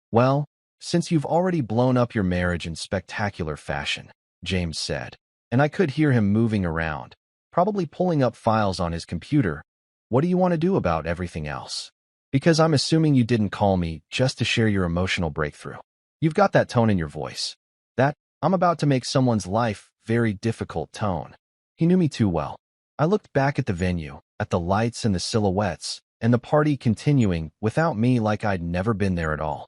Well, since you've already blown up your marriage in spectacular fashion, James said, and I could hear him moving around, probably pulling up files on his computer. What do you want to do about everything else? Because I'm assuming you didn't call me just to share your emotional breakthrough. You've got that tone in your voice. That, I'm about to make someone's life very difficult tone. He knew me too well. I looked back at the venue, at the lights and the silhouettes, and the party continuing without me like I'd never been there at all.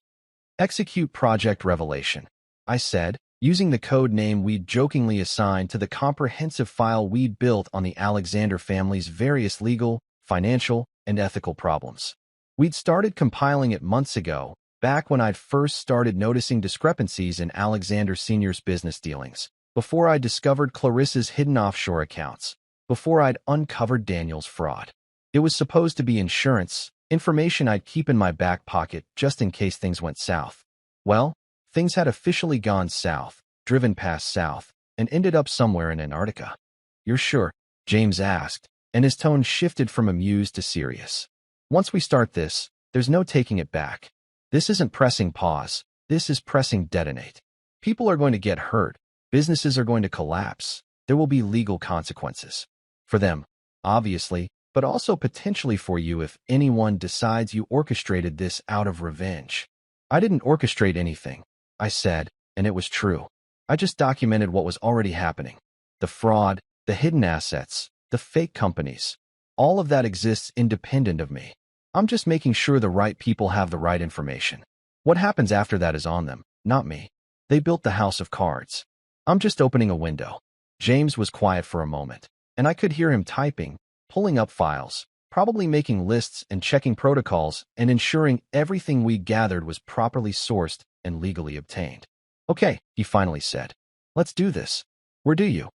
Execute Project Revelation, I said, using the code name we'd jokingly assigned to the comprehensive file we'd built on the Alexander family's various legal, financial, and ethical problems. We'd started compiling it months ago, back when I'd first started noticing discrepancies in Alexander Sr.'s business dealings, before I discovered Clarissa's hidden offshore accounts, before I'd uncovered Daniel's fraud. It was supposed to be insurance, information I'd keep in my back pocket just in case things went south. Well, things had officially gone south, driven past south, and ended up somewhere in Antarctica. "You're sure?" James asked, and his tone shifted from amused to serious. "Once we start this, there's no taking it back. This isn't pressing pause, this is pressing detonate. People are going to get hurt, businesses are going to collapse, there will be legal consequences. For them, obviously, but also potentially for you if anyone decides you orchestrated this out of revenge." "I didn't orchestrate anything," I said, and it was true. I just documented what was already happening. The fraud, the hidden assets, the fake companies. All of that exists independent of me. I'm just making sure the right people have the right information. What happens after that is on them, not me. They built the house of cards. I'm just opening a window. James was quiet for a moment, and I could hear him typing, pulling up files, probably making lists and checking protocols and ensuring everything we gathered was properly sourced and legally obtained. "Okay," he finally said. "Let's do this. Where do you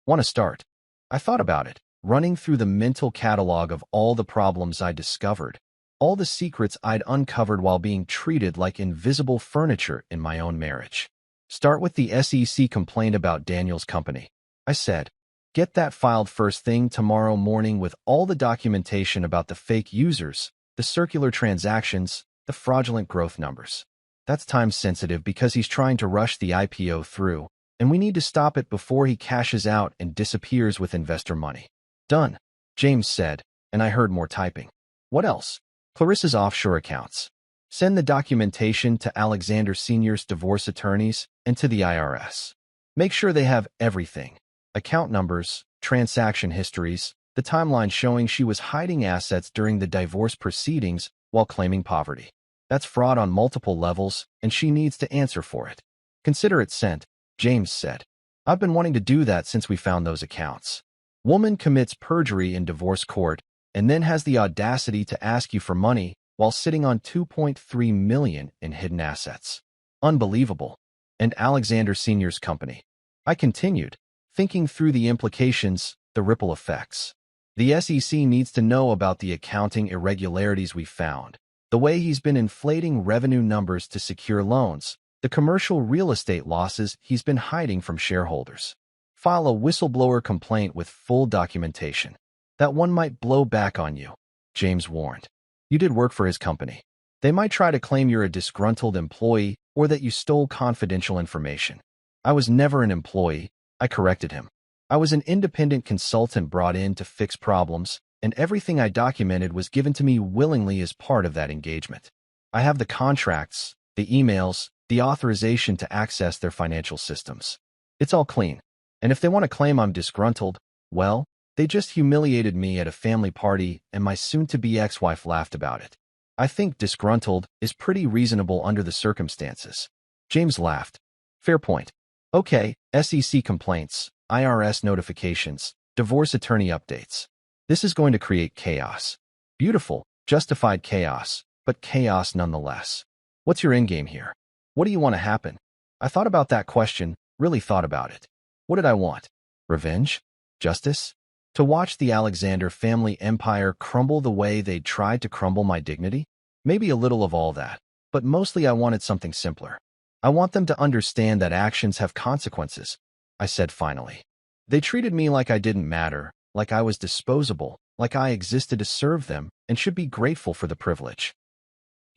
want to start?" I thought about it, running through the mental catalog of all the problems I discovered, all the secrets I'd uncovered while being treated like invisible furniture in my own marriage. "Start with the SEC complaint about Daniel's company," I said. "Get that filed first thing tomorrow morning with all the documentation about the fake users, the circular transactions, the fraudulent growth numbers. That's time sensitive because he's trying to rush the IPO through, and we need to stop it before he cashes out and disappears with investor money." "Done," James said, and I heard more typing. "What else?" "Clarissa's offshore accounts. Send the documentation to Alexander Sr.'s divorce attorneys and to the IRS. Make sure they have everything. Account numbers, transaction histories, the timeline showing she was hiding assets during the divorce proceedings while claiming poverty. That's fraud on multiple levels, and she needs to answer for it. Consider it sent," James said. "I've been wanting to do that since we found those accounts. Woman commits perjury in divorce court and then has the audacity to ask you for money while sitting on $2.3 million in hidden assets. Unbelievable. And Alexander Sr.'s company." I continued, thinking through the implications, the ripple effects. "The SEC needs to know about the accounting irregularities we found, the way he's been inflating revenue numbers to secure loans, the commercial real estate losses he's been hiding from shareholders. File a whistleblower complaint with full documentation. That one might blow back on you," James warned. "You did work for his company. They might try to claim you're a disgruntled employee or that you stole confidential information." "I was never an employee," I corrected him. "I was an independent consultant brought in to fix problems, and everything I documented was given to me willingly as part of that engagement. I have the contracts, the emails, the authorization to access their financial systems. It's all clean. And if they want to claim I'm disgruntled, well, they just humiliated me at a family party and my soon-to-be ex-wife laughed about it. I think disgruntled is pretty reasonable under the circumstances." James laughed. "Fair point. Okay, SEC complaints, IRS notifications, divorce attorney updates. This is going to create chaos. Beautiful, justified chaos, but chaos nonetheless. What's your endgame here? What do you want to happen?" I thought about that question, really thought about it. What did I want? Revenge? Justice? To watch the Alexander family empire crumble the way they'd tried to crumble my dignity? Maybe a little of all that, but mostly I wanted something simpler. "I want them to understand that actions have consequences," I said finally. "They treated me like I didn't matter, like I was disposable, like I existed to serve them and should be grateful for the privilege.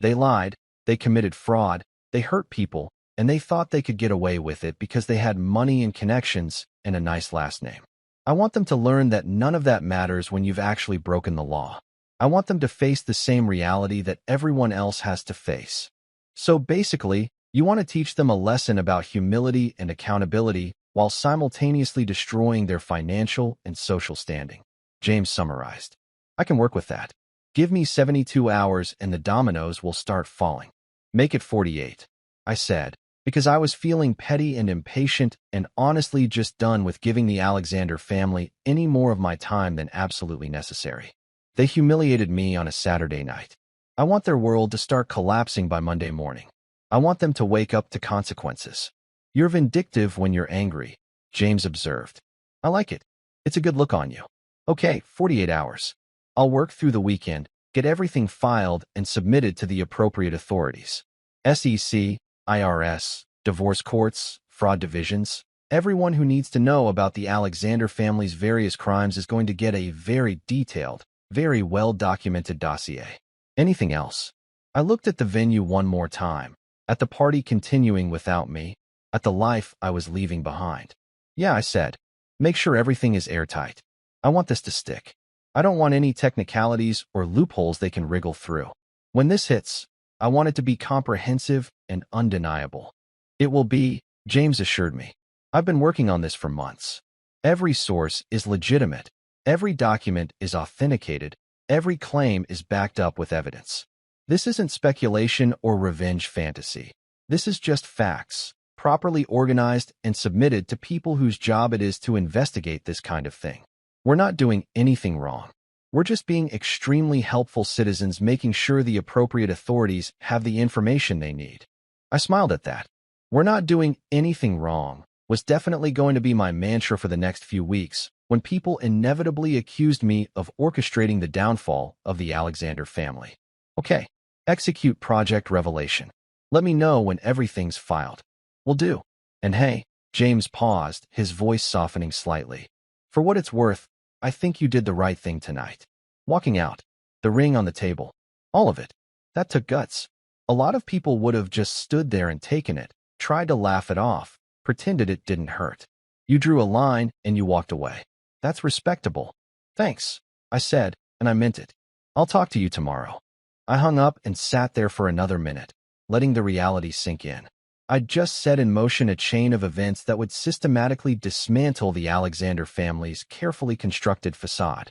They lied, they committed fraud, they hurt people, and they thought they could get away with it because they had money and connections and a nice last name. I want them to learn that none of that matters when you've actually broken the law. I want them to face the same reality that everyone else has to face. So basically, you want to teach them a lesson about humility and accountability while simultaneously destroying their financial and social standing," James summarized. "I can work with that. Give me 72 hours and the dominoes will start falling." "Make it 48, I said, because I was feeling petty and impatient and honestly just done with giving the Alexander family any more of my time than absolutely necessary. They humiliated me on a Saturday night. I want their world to start collapsing by Monday morning. I want them to wake up to consequences. You're vindictive when you're angry, James observed. I like it. It's a good look on you. Okay, 48 hours. I'll work through the weekend, get everything filed and submitted to the appropriate authorities. SEC, IRS, divorce courts, fraud divisions. Everyone who needs to know about the Alexander family's various crimes is going to get a very detailed, very well-documented dossier. Anything else? I looked at the venue one more time, at the party continuing without me, at the life I was leaving behind. Yeah, I said. Make sure everything is airtight. I want this to stick. I don't want any technicalities or loopholes they can wriggle through. When this hits, I want it to be comprehensive and undeniable. It will be, James assured me. I've been working on this for months. Every source is legitimate. Every document is authenticated. Every claim is backed up with evidence. This isn't speculation or revenge fantasy. This is just facts, properly organized and submitted to people whose job it is to investigate this kind of thing. We're not doing anything wrong. We're just being extremely helpful citizens, making sure the appropriate authorities have the information they need. I smiled at that. We're not doing anything wrong was definitely going to be my mantra for the next few weeks when people inevitably accused me of orchestrating the downfall of the Alexander family. Okay, execute Project Revelation. Let me know when everything's filed. Will do. And hey, James paused, his voice softening slightly. For what it's worth, I think you did the right thing tonight. Walking out, the ring on the table, all of it. That took guts. A lot of people would have just stood there and taken it, tried to laugh it off, pretended it didn't hurt. You drew a line and you walked away. That's respectable. Thanks, I said, and I meant it. I'll talk to you tomorrow. I hung up and sat there for another minute, letting the reality sink in. I'd just set in motion a chain of events that would systematically dismantle the Alexander family's carefully constructed facade.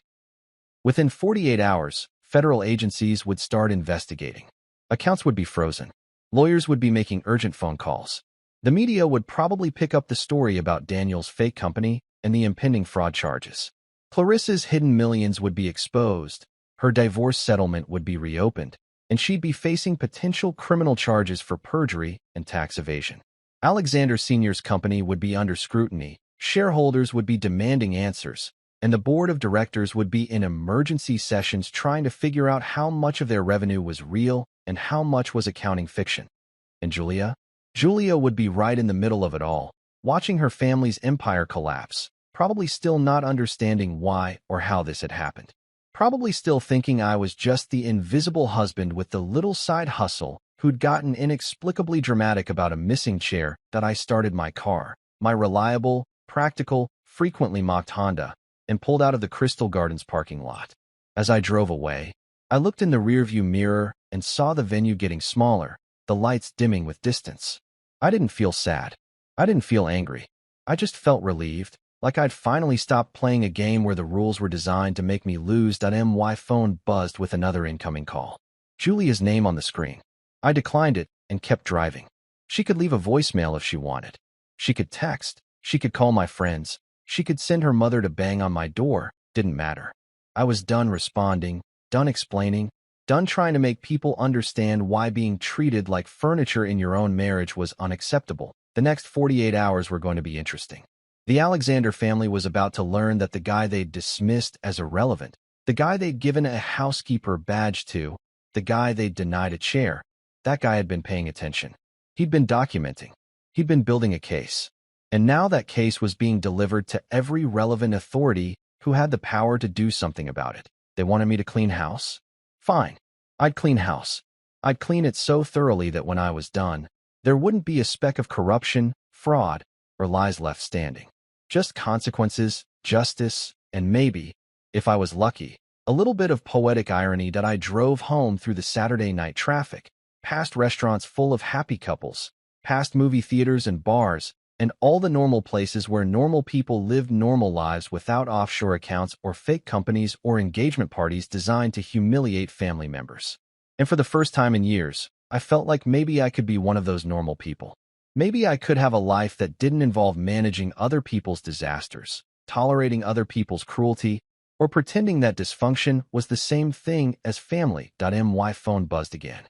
Within 48 hours, federal agencies would start investigating. Accounts would be frozen. Lawyers would be making urgent phone calls. The media would probably pick up the story about Daniel's fake company and the impending fraud charges. Clarissa's hidden millions would be exposed, her divorce settlement would be reopened, and she'd be facing potential criminal charges for perjury and tax evasion. Alexander Sr.'s company would be under scrutiny, shareholders would be demanding answers, and the board of directors would be in emergency sessions trying to figure out how much of their revenue was real and how much was accounting fiction. And Julia? Julia would be right in the middle of it all, watching her family's empire collapse, probably still not understanding why or how this had happened. Probably still thinking I was just the invisible husband with the little side hustle who'd gotten inexplicably dramatic about a missing chair that I started my car, my reliable, practical, frequently mocked Honda, and pulled out of the Crystal Gardens parking lot. As I drove away, I looked in the rearview mirror and saw the venue getting smaller, the lights dimming with distance. I didn't feel sad. I didn't feel angry. I just felt relieved, like I'd finally stopped playing a game where the rules were designed to make me lose. My phone buzzed with another incoming call. Julia's name on the screen. I declined it and kept driving. She could leave a voicemail if she wanted. She could text. She could call my friends. She could send her mother to bang on my door. Didn't matter. I was done responding, done explaining, done trying to make people understand why being treated like furniture in your own marriage was unacceptable. The next 48 hours were going to be interesting. The Alexander family was about to learn that the guy they'd dismissed as irrelevant, the guy they'd given a housekeeper badge to, the guy they'd denied a chair, that guy had been paying attention. He'd been documenting. He'd been building a case. And now that case was being delivered to every relevant authority who had the power to do something about it. They wanted me to clean house? Fine. I'd clean house. I'd clean it so thoroughly that when I was done, there wouldn't be a speck of corruption, fraud, or lies left standing. Just consequences, justice, and maybe, if I was lucky, a little bit of poetic irony that I drove home through the Saturday night traffic, past restaurants full of happy couples, past movie theaters and bars, and all the normal places where normal people lived normal lives without offshore accounts or fake companies or engagement parties designed to humiliate family members. And for the first time in years, I felt like maybe I could be one of those normal people. Maybe I could have a life that didn't involve managing other people's disasters, tolerating other people's cruelty, or pretending that dysfunction was the same thing as family. My phone buzzed again.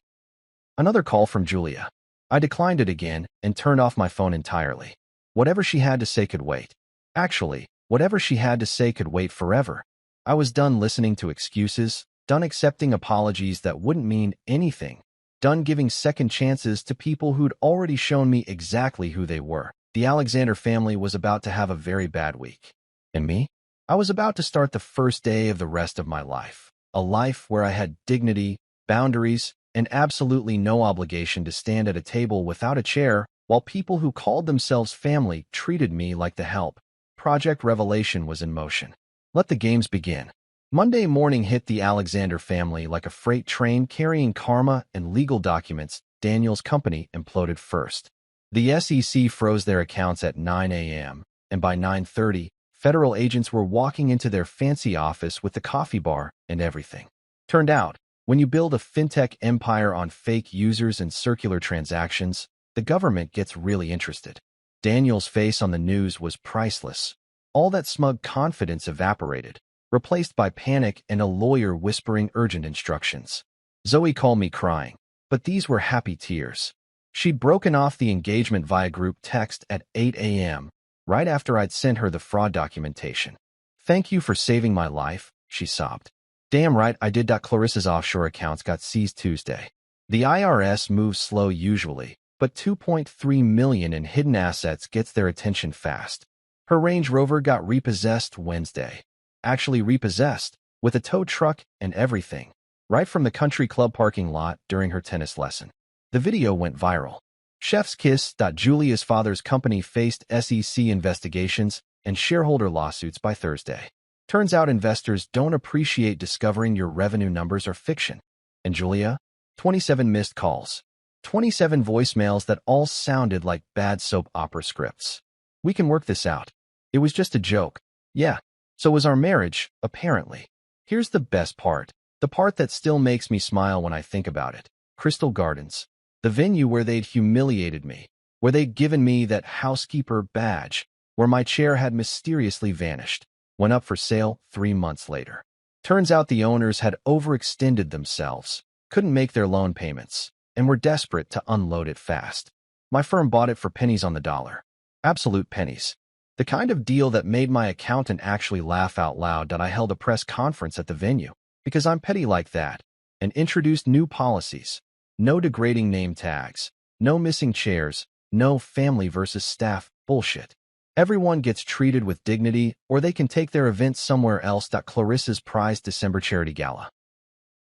Another call from Julia. I declined it again and turned off my phone entirely. Whatever she had to say could wait. Actually, whatever she had to say could wait forever. I was done listening to excuses, done accepting apologies that wouldn't mean anything, done giving second chances to people who'd already shown me exactly who they were. The Alexander family was about to have a very bad week. And me? I was about to start the first day of the rest of my life. A life where I had dignity, boundaries, and absolutely no obligation to stand at a table without a chair while people who called themselves family treated me like the help. Project Revelation was in motion. Let the games begin. Monday morning hit the Alexander family like a freight train carrying karma and legal documents. Daniel's company imploded first. The SEC froze their accounts at 9 a.m., and by 9:30, federal agents were walking into their fancy office with the coffee bar and everything. Turned out, when you build a fintech empire on fake users and circular transactions, the government gets really interested. Daniel's face on the news was priceless. All that smug confidence evaporated, replaced by panic and a lawyer whispering urgent instructions. Zoe called me crying, but these were happy tears. She'd broken off the engagement via group text at 8 a.m., right after I'd sent her the fraud documentation. "Thank you for saving my life," she sobbed. "Damn right I did. Clarissa's offshore accounts got seized Tuesday. The IRS moves slow usually, but $2.3 million in hidden assets gets their attention fast. Her Range Rover got repossessed Wednesday. Actually repossessed, with a tow truck and everything, right from the country club parking lot during her tennis lesson. The video went viral. Chef's kiss. Julia's father's company faced SEC investigations and shareholder lawsuits by Thursday. Turns out investors don't appreciate discovering your revenue numbers are fiction. And Julia? 27 missed calls. 27 voicemails that all sounded like bad soap opera scripts. "We can work this out. It was just a joke." Yeah, so was our marriage, apparently. Here's the best part. The part that still makes me smile when I think about it. Crystal Gardens. The venue where they'd humiliated me. Where they'd given me that housekeeper badge. Where my chair had mysteriously vanished. Went up for sale 3 months later. Turns out the owners had overextended themselves, couldn't make their loan payments, and were desperate to unload it fast. My firm bought it for pennies on the dollar. Absolute pennies. The kind of deal that made my accountant actually laugh out loud. I held a press conference at the venue, because I'm petty like that, and introduced new policies. No degrading name tags, no missing chairs, no family versus staff bullshit. Everyone gets treated with dignity, or they can take their events somewhere else. Clarissa's prized December charity gala.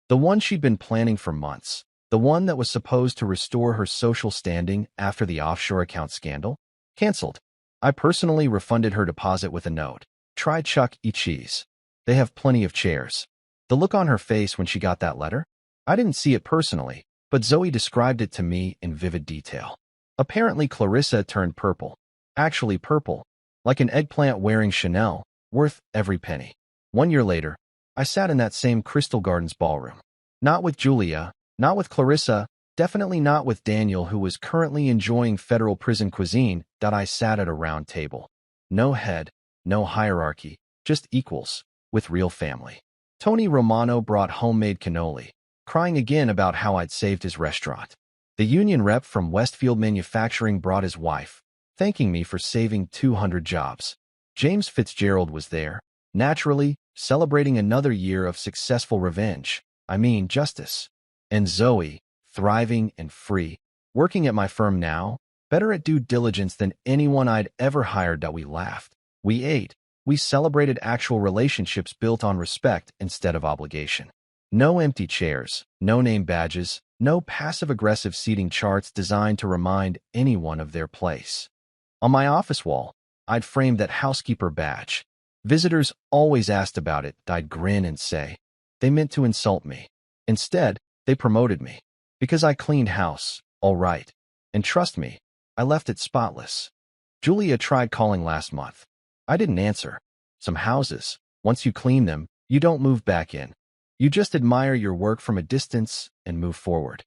The one she'd been planning for months. The one that was supposed to restore her social standing after the offshore account scandal? Cancelled. I personally refunded her deposit with a note. Try Chuck E. Cheese. They have plenty of chairs. The look on her face when she got that letter? I didn't see it personally, but Zoe described it to me in vivid detail. Apparently Clarissa turned purple. Actually purple, like an eggplant wearing Chanel, worth every penny. 1 year later, I sat in that same Crystal Gardens ballroom. Not with Julia, not with Clarissa, definitely not with Daniel, who was currently enjoying federal prison cuisine. I sat at a round table. No head, no hierarchy, just equals, with real family. Tony Romano brought homemade cannoli, crying again about how I'd saved his restaurant. The union rep from Westfield Manufacturing brought his wife, thanking me for saving 200 jobs. James Fitzgerald was there, naturally, celebrating another year of successful justice. And Zoe, thriving and free, working at my firm now, better at due diligence than anyone I'd ever hired. We laughed. We ate. We celebrated actual relationships built on respect instead of obligation. No empty chairs, no name badges, no passive-aggressive seating charts designed to remind anyone of their place. On my office wall, I'd framed that housekeeper badge. Visitors always asked about it. I'd grin and say, they meant to insult me. Instead, they promoted me. Because I cleaned house, all right. And trust me, I left it spotless. Julia tried calling last month. I didn't answer. Some houses, once you clean them, you don't move back in. You just admire your work from a distance and move forward.